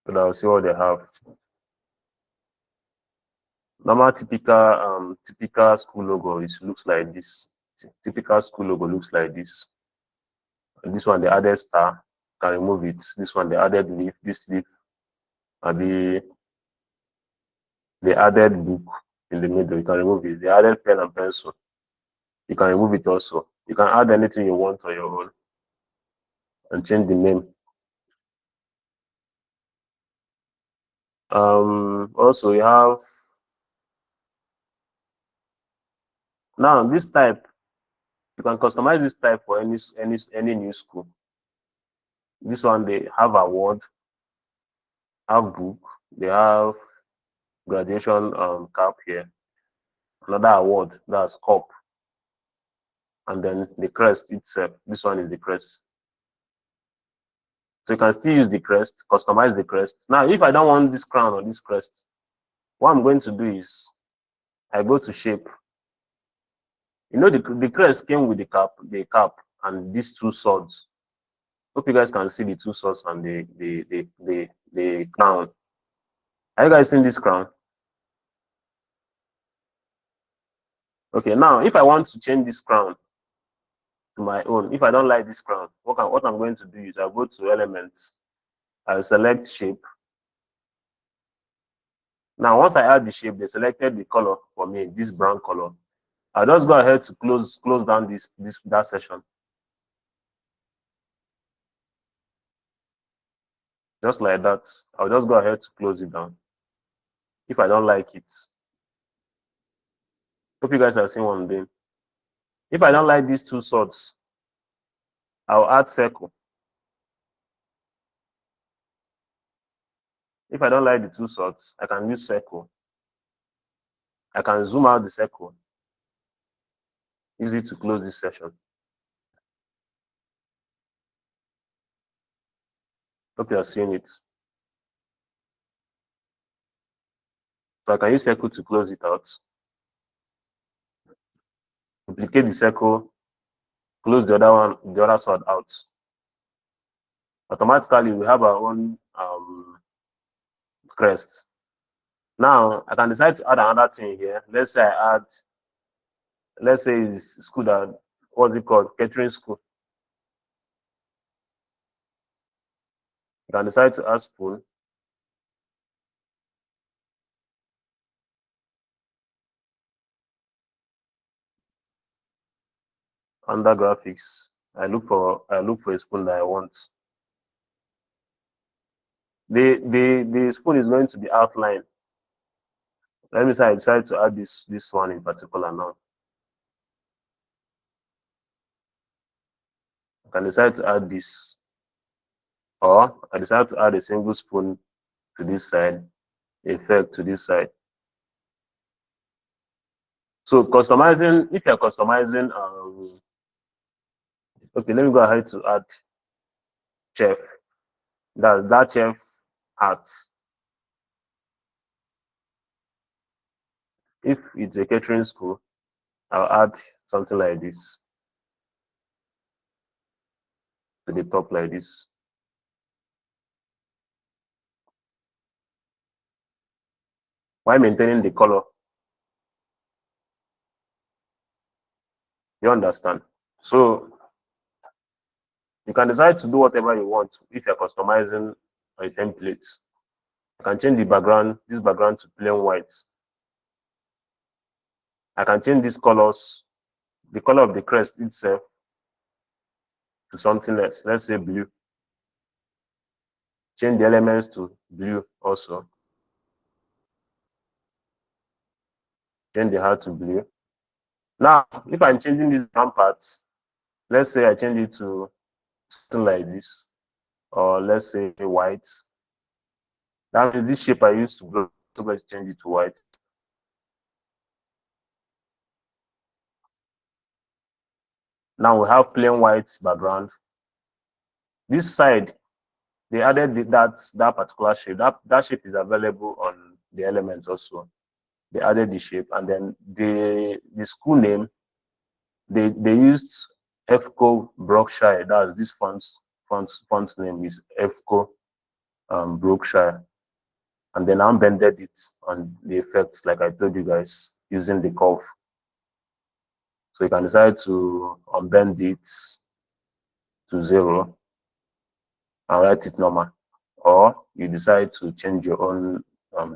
so that I'll see what they have. Normal typical school logo looks like this. Typical school logo looks like this. And this one they added star, can remove it. This one they added leaf, this leaf, maybe they added book in the middle, you can remove it. They added pen and pencil, you can remove it also. You can add anything you want on your own and change the name. Also you have now this type. You can customize this type for any new school. This one they have award, have book, they have graduation cap here, another award, that's cup, and then the crest itself. This one is the crest. So you can still use the crest, customize the crest. Now, if I don't want this crown or this crest, what I'm going to do is I go to shape. You know, the crest came with the cap, and these two swords. Hope you guys can see the two swords and the crown. Are you guys seeing this crown? Okay, now if I want to change this crown to my own, if I don't like this crown, what I'm going to do is I'll go to elements, I'll select shape. Now, once I add the shape, they selected the color for me, this brown color. I'll just go ahead to close down that session. Just like that. I'll just go ahead to close it down if I don't like it. Hope you guys are seeing what I'm doing. If I don't like these two swords, I'll add circle. If I don't like the two swords, I can use circle. I can zoom out the circle. Use it to close this session. Hope you are seeing it. So I can use circle to close it out. Duplicate the circle, close the other sword out. Automatically, we have our own crest. Now I can decide to add another thing here. Let's say I add, let's say it's school that, what's it called? Catering school. You can decide to add spoon. Under graphics, I look for a spoon that I want. The spoon is going to be outlined. Let me say I decide to add this one in particular now. I can decide to add this, or I decide to add a single spoon to this side, effect to this side. So customizing, if you're customizing, okay, let me go ahead to add chef. That chef art. If it's a catering school, I'll add something like this to the top like this. While maintaining the color. You understand? So you can decide to do whatever you want if you're customizing a template. I can change the background, this background to plain white. I can change these colors, the color of the crest itself to something else. Let's say blue. Change the elements to blue also. Change the heart to blue. Now, if I'm changing these brown parts, let's say I change it to something like this, or let's say white. That means this shape I used to grow, so let's change it to white. Now we have plain white background. This side, they added that particular shape. That shape is available on the element also. They added the shape, and then the school name, they used FCO Brookshire. That's this font's name is FCO Brookshire, and then I unbended it on the effects like I told you guys using the curve. So you can decide to unbend it to 0 and write it normal, or you decide to change your own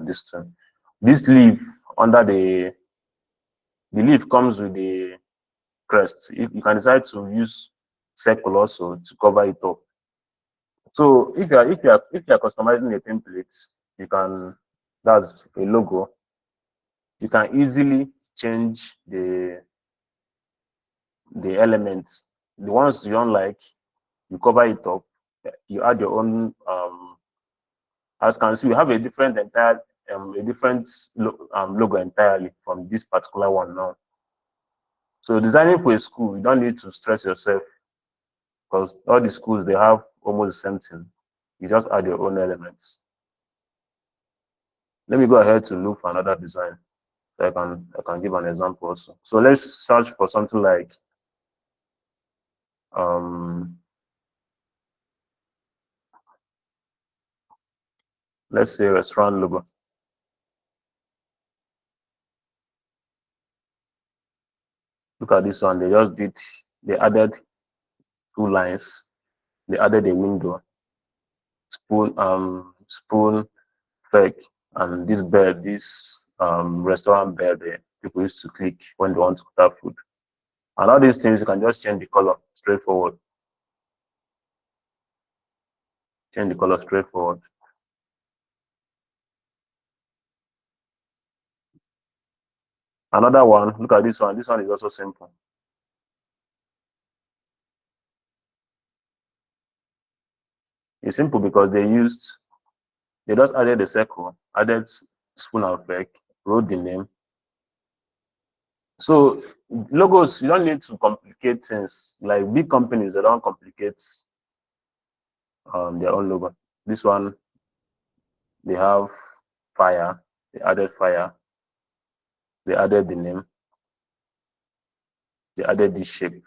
distance. This leaf under the leaf comes with the crest. If you can decide to use circle also to cover it up. So if you're customizing a template, you can that's a logo, you can easily change the elements. The ones you don't like, you cover it up, you add your own as you can see, we have a different logo entirely from this particular one now. So designing for a school, you don't need to stress yourself because all the schools, they have almost the same thing. You just add your own elements. Let me go ahead to look for another design. So I can give an example also. So let's search for something like let's say restaurant logo. Look at this one. They added 2 lines. They added a window, spoon, fake, and this bed, this restaurant bed there, people used to click when they want to order food. And all these things, you can just change the color straightforward. Change the color straightforward. Another one, look at this one. This one is also simple. It's simple because they just added a circle, added spoon and fake, wrote the name. So logos, you don't need to complicate things. Like big companies, they don't complicate their own logo. This one, they have fire. They added fire. They added the name. They added this shape.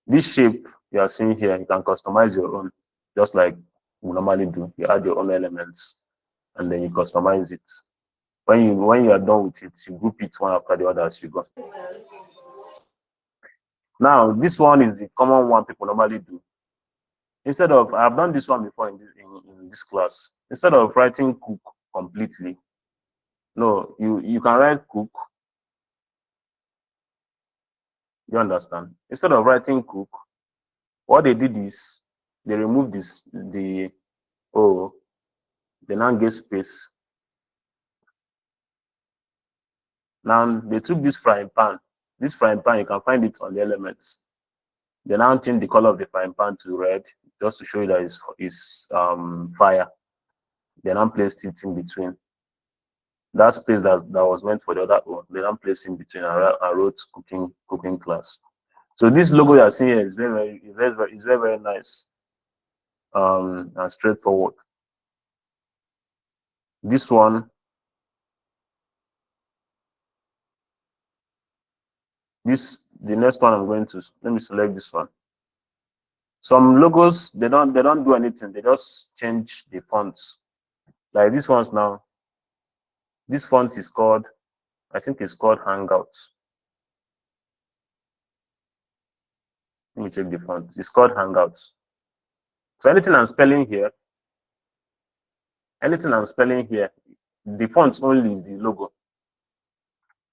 This shape you are seeing here, you can customize your own, just like we normally do. You add your own elements, and then you customize it. When you are done with it, you group it one after the other as you go. Now, this one is the common one people normally do. Instead of, I've done this one before in this class. Instead of writing cook completely, no, you can write cook. You understand? Instead of writing cook, what they did is they removed the O, they now gave space. Now they took this frying pan. This frying pan, you can find it on the elements. They now change the color of the frying pan to red, just to show you that it's fire. They now placed it in between. That space that was meant for the other one, they now placed in between and wrote cooking class. So this logo you are seeing here is very nice and straightforward. This one, the next one I'm going to, let me select this one. Some logos, they don't do anything, they just change the fonts. Like this one's now, this font is called, I think it's called Hangouts. Let me check the font. It's called Hangouts. So anything I'm spelling here, the font only is the logo.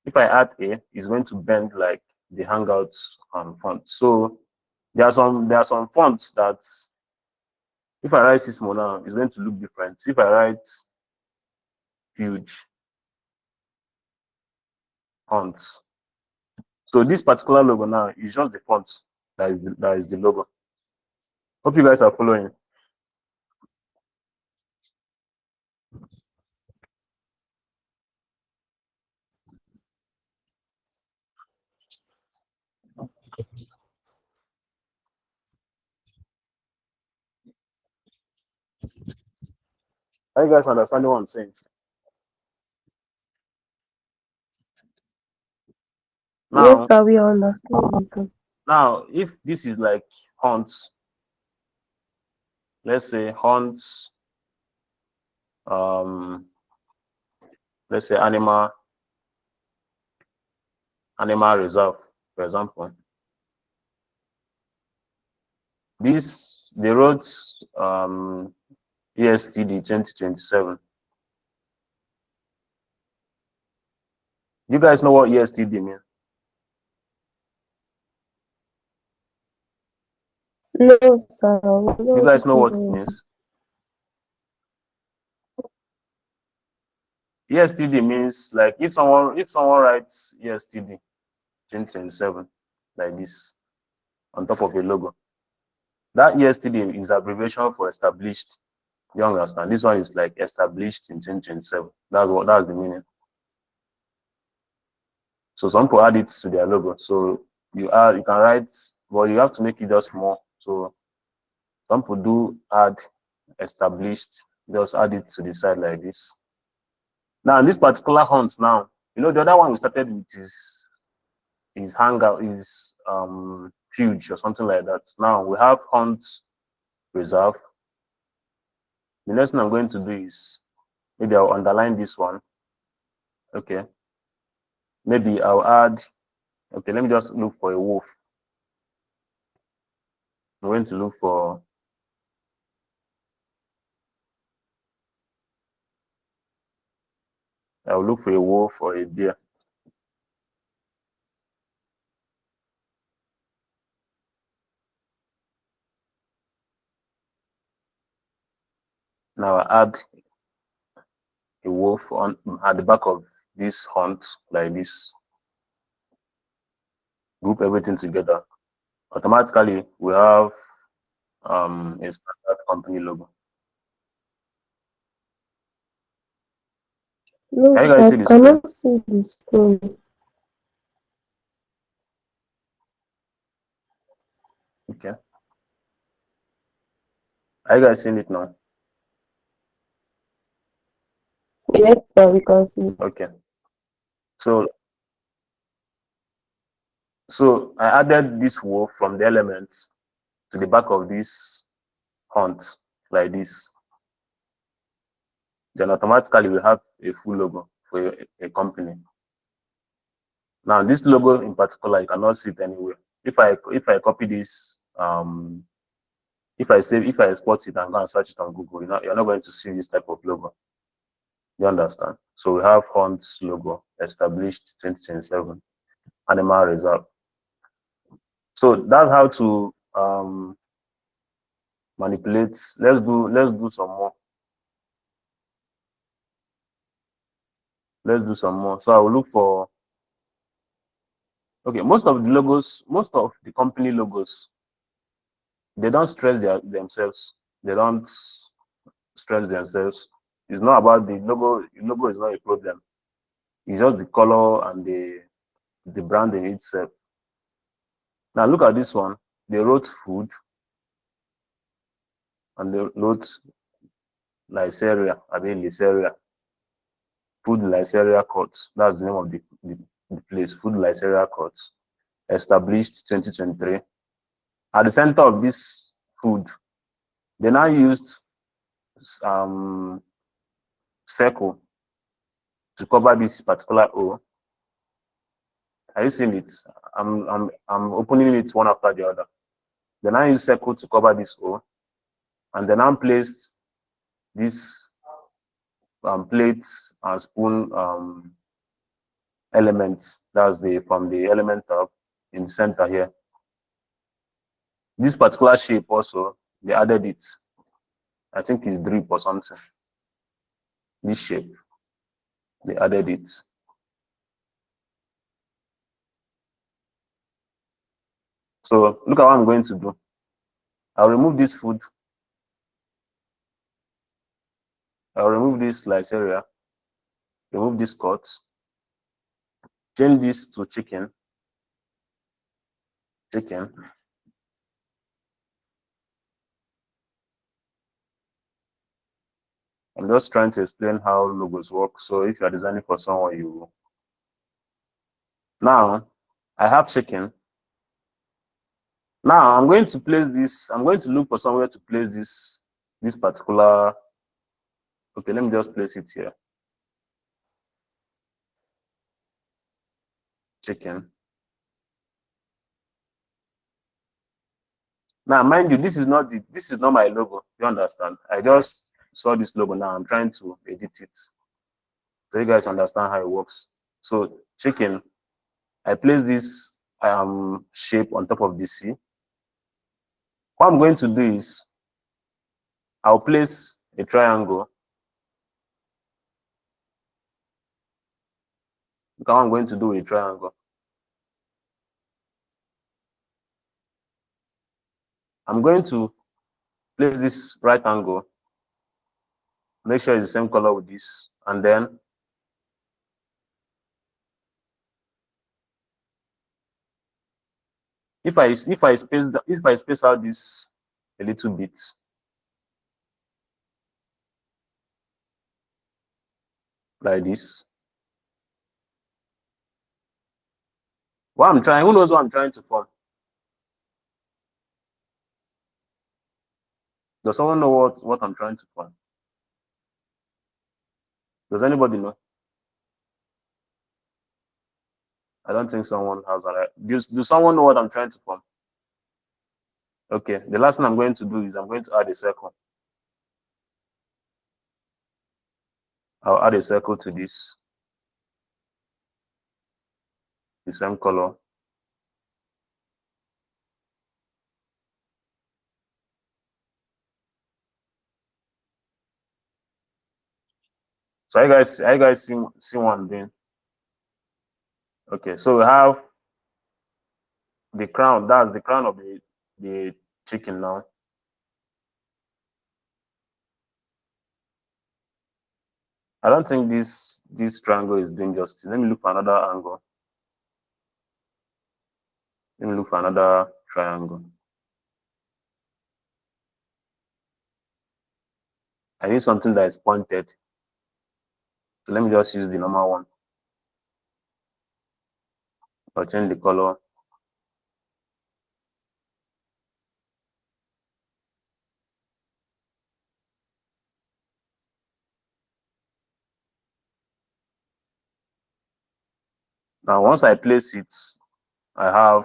If I add A, it's going to bend like the Hangouts font. So there are some fonts that if I write Sismo now, it's going to look different. If I write huge fonts. So this particular logo now is just the font that is the logo. Hope you guys are following. Are you guys understanding what I'm saying? Now, yes, sir, we understand, sir. Now, if this is like hunts, let's say hunts, let's say animal reserve, for example. This they wrote ESTD 2027. You guys know what ESTD means? No, sir. You guys know what it means? ESTD means like if someone writes ESTD 2027 like this on top of a logo, that ESTD is abbreviation for established. You understand? This one is like established in 2027. That's the meaning. So some people add it to their logo. So you can write, but you have to make it just more. So some people do add established, just add it to the side like this. Now in this particular hunt now, you know the other one we started with is hangout, is huge or something like that. Now we have hunt reserve. The next thing I'm going to do is maybe I'll underline this one. Okay. Maybe I'll add, okay, let me just look for a wolf. I'm going to look for I'll look for a wolf or a deer. Now I add a wolf on at the back of this hunt like this. Group everything together. Automatically we have a standard company logo. No, Can you guys see I the screen? cannot see the screen. Okay. Are you guys seeing it now? Yes, sir, we can see it. Okay. So I added this wolf from the elements to the back of this hunt like this. Then automatically we have a full logo for a company. Now this logo in particular, you cannot see it anywhere. If I copy this, if I export it and go and search it on Google, you're not going to see this type of logo. You understand? So we have Hunt's logo established 2027 animal reserve. So that's how to manipulate. Let's do some more. Let's do some more. So I will look for, okay, most of the company logos, they don't stress themselves. They don't stress themselves. It's not about the logo. The logo is not a problem. It's just the color and the branding itself. Now look at this one. They wrote food and they wrote Lyceria, Lyceria. Food Lyceria Court. That's the name of the place. Food Lyceria Court. Established 2023. At the center of this food, they now used circle to cover this particular O. Are you seeing it? I'm opening it one after the other. Then I use circle to cover this O, and then I placed this plate and spoon elements. That's from the element tab in the center here. This particular shape also, they added it. I think it's drip or something. This shape, they added it. So look at what I'm going to do. I'll remove this food. I'll remove this Lyceria. Remove this cut. Change this to chicken. Chicken. I'm just trying to explain how logos work. So if you're designing for someone, you now I have chicken. Now I'm going to place this. I'm going to look for somewhere to place this particular. Okay, let me just place it here. Chicken. Now, mind you, this is not my logo. You understand? I just saw this logo. Now I'm trying to edit it so you guys understand how it works. So chicken, I place this shape on top of the C. What I'm going to do is I'll place a triangle Look how I'm going to do a triangle. I'm going to place this right angle, make sure it's the same color with this, and then if I space out this a little bit, like this. What I'm trying, who knows what I'm trying to form? Does someone know what I'm trying to form? Does anybody know? I don't think someone has that. Do someone know what I'm trying to form? Okay, the last thing I'm going to do is I'm going to add a circle. I'll add a circle to this, the same color. So you guys see what I'm doing? Okay, so we have the crown. That's the crown of the chicken now. I don't think this triangle is doing justice. Let me look for another angle. Let me look for another triangle. I need something that is pointed. So let me just use the normal one. I'll change the color. Now, once I place it, I have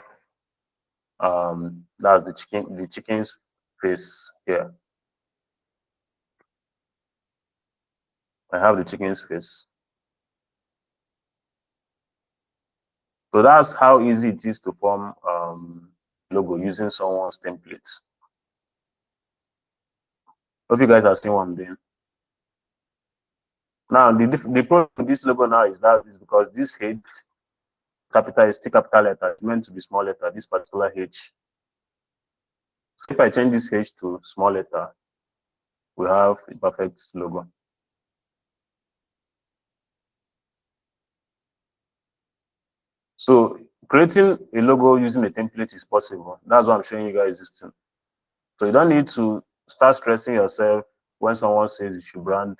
that's the chicken's face here. I have the chicken's face. So that's how easy it is to form logo using someone's templates. Hope you guys are seeing what I'm doing. Now the problem with this logo now is because this H capital is still capital letter. It's meant to be small letter, this particular H. So if I change this H to small letter, we have a perfect logo. So creating a logo using a template is possible. That's why I'm showing you guys this thing. So you don't need to start stressing yourself when someone says you should brand.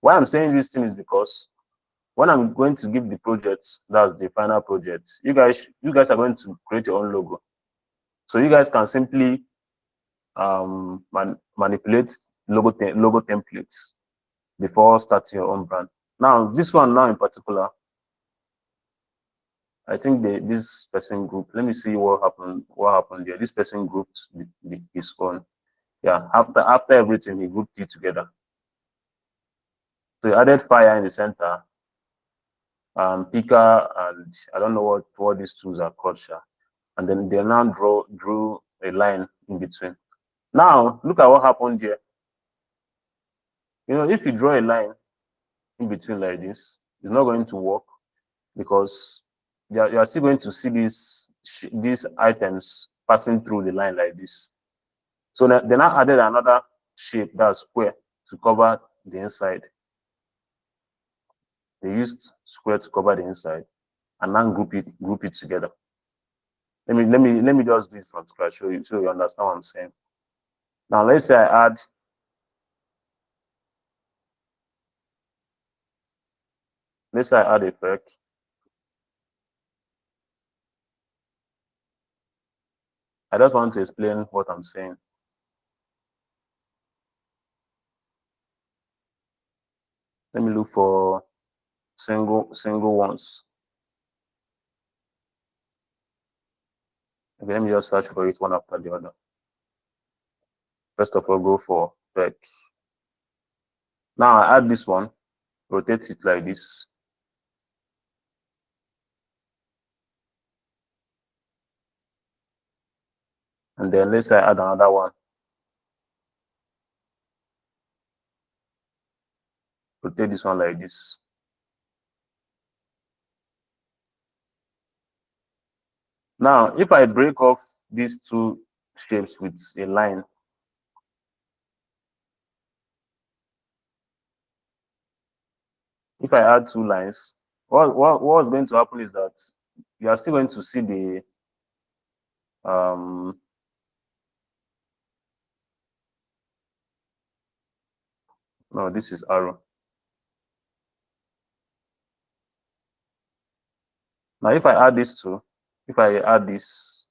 Why I'm saying this thing is because when I'm going to give the project, that's the final project, you guys are going to create your own logo. So you guys can simply manipulate logo templates before starting your own brand. Now, this one now in particular, I think this person group. Let me see what happened. What happened there? This person grouped his own. Yeah, after everything, he grouped it together. So he added fire in the center, picker, and I don't know what these tools are called, and then they now drew a line in between. Now look at what happened here. You know, if you draw a line in between like this, it's not going to work because you are still going to see these items passing through the line like this. So they now added another shape that's square to cover the inside. They used square to cover the inside and then group it together. Let me just do it from scratch so you understand what I'm saying. Now let's say I add effect. I just want to explain what I'm saying. Let me look for single ones. Okay, let me just search for it one after the other. First of all, go for spec. Now I add this one, rotate it like this. And then let's say I add another one. Rotate this one like this. Now, if I break off these two shapes with a line, if I add two lines, what's going to happen is that you are still going to see the no, this is arrow. Now, if I add these two, if I add this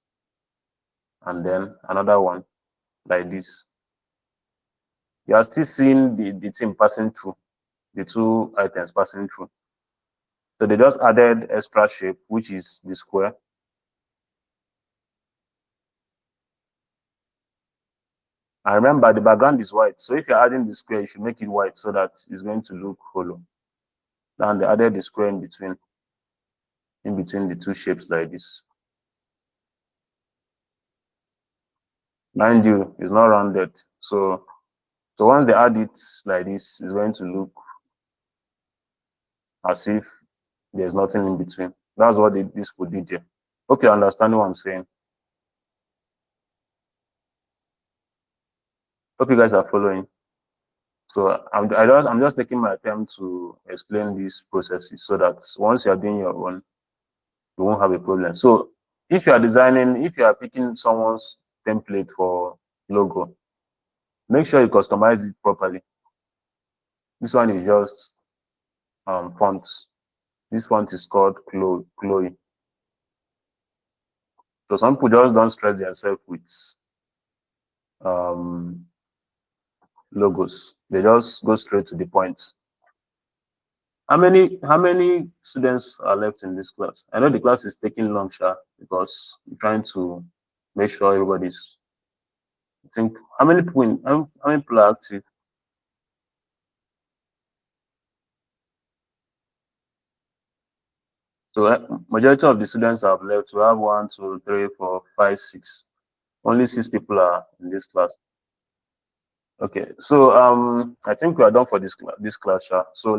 and then another one like this, you are still seeing the thing passing through, the two items passing through. So they just added extra shape, which is the square. And remember, the background is white. So if you're adding the square, you should make it white so that it's going to look hollow. Then they added the square in between the two shapes like this. Mind you, it's not rounded. So once they add it like this, it's going to look as if there's nothing in between. That's what this would do there. Hope you understand what I'm saying. Hope you guys are following. So I'm just taking my time to explain these processes so that once you are doing your own, you won't have a problem. So if you are designing, if you are picking someone's template for logo, make sure you customize it properly. This one is just font. This font is called Chloe. So some people just don't stress themselves with logos. They just go straight to the points. How many students are left in this class? I know the class is taking long, because I'm trying to make sure everybody's. I think how many people are active? So majority of the students have left. We have 1, 2, 3, 4, 5, 6. Only 6 people are in this class. Okay, so I think we are done for this class. So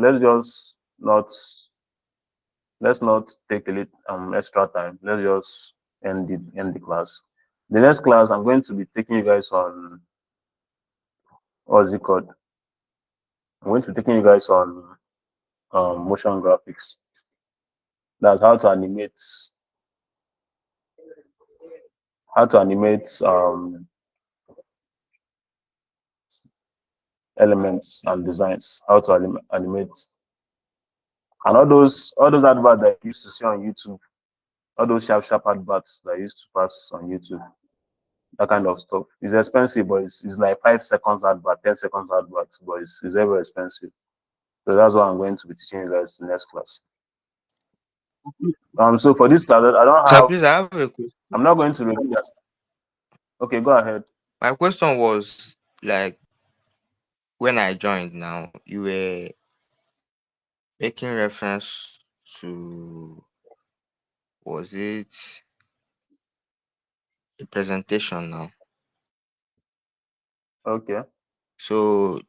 let's not take a little extra time. Let's just end the class. The next class, I'm going to be taking you guys on what's it called? I'm going to be taking you guys on motion graphics. That's how to animate elements and designs. How to animate, and all those adverts that you used to see on YouTube, all those sharp adverts that used to pass on YouTube. That kind of stuff. It's expensive, but it's like 5 seconds advert, 10 seconds advert, but it's very expensive. So that's what I'm going to be teaching you guys in the next class. So for this class, I don't have. Sir, please, I have a question. I'm not going to repeat that. Okay, go ahead. My question was like, when I joined now, you were making reference to, was it a presentation now? Okay. So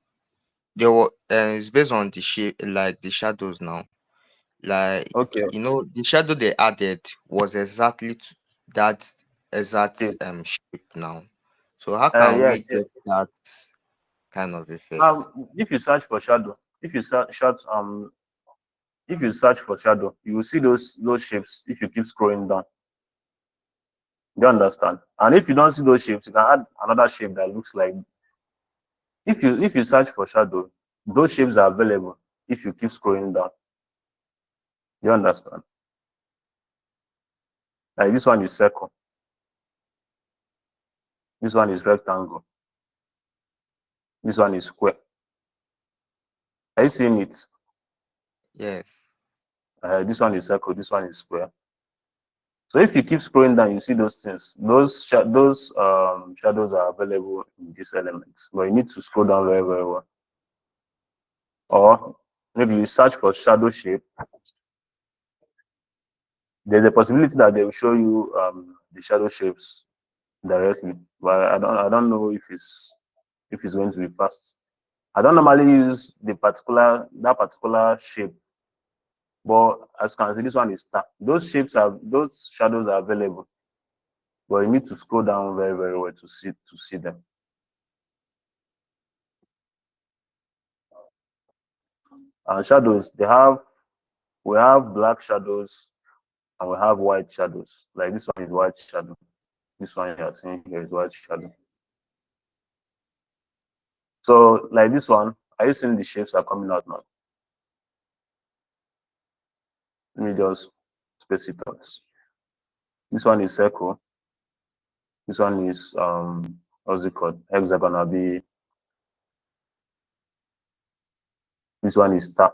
there was it's based on the shape, like the shadows now. Like, Okay. the shadow they added was exactly that exact Okay. shape now. So how can we Yes. get that kind of effect? If you search for shadow, if you search for shadow, you will see those shapes if you keep scrolling down. You understand? And if you don't see those shapes, you can add another shape that looks like. If you search for shadow, those shapes are available if you keep scrolling down. You understand? Like this one is circle. This one is rectangle. This one is square. Are you seeing it? Yes. This one is circle. This one is square. So if you keep scrolling down, you see those things. Those shadows are available in these elements, but you need to scroll down very, very well. Or maybe you search for shadow shape. There's a possibility that they will show you the shadow shapes directly, but I don't know if it's going to be fast. I don't normally use that particular shape, but as you can see, this one is star. Those shadows are available but you need to scroll down very, very well to see them. And shadows, we have black shadows and we have white shadows. Like this one is white shadow. This one you are seeing here is white shadow. So like this one, are you seeing the shapes are coming out now? Let me just space it out. This one is circle. This one is what's it called? Hexagonal B. This one is star.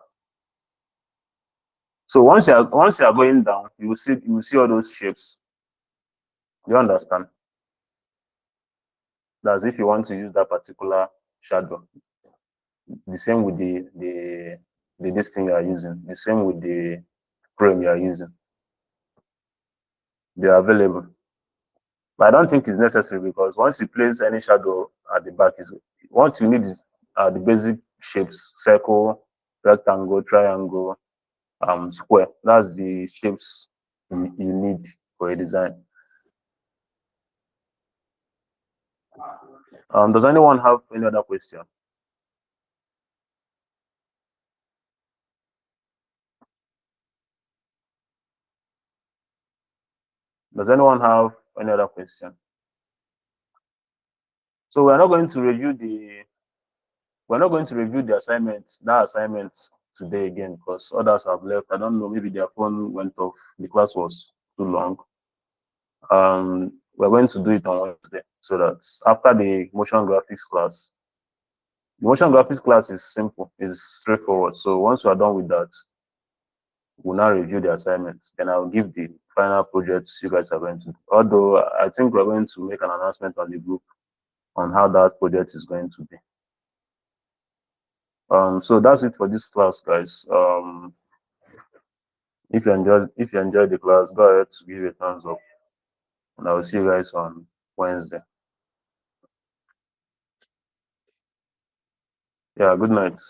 So once you are going down, you will see all those shapes. You understand? That's if you want to use that particular shadow. The same with the this thing you are using. The same with the frame you are using. They are available. But I don't think it's necessary because once you place any shadow at the back, what you need is the basic shapes: circle, rectangle, triangle, square. That's the shapes you need for a design. Does anyone have any other question? Does anyone have any other question? So we're not going to review the that assignment today again because others have left. I don't know, maybe their phone went off. The class was too long. We're going to do it on Wednesday so that after the motion graphics class, the motion graphics class is simple, is straightforward. So once we are done with that, we'll now review the assignments. Then I'll give the final projects you guys are going to do. Although I think we're going to make an announcement on the group on how that project is going to be. So that's it for this class, guys. If you enjoyed the class, go ahead to give a thumbs up, and I will see you guys on Wednesday. Yeah, good night.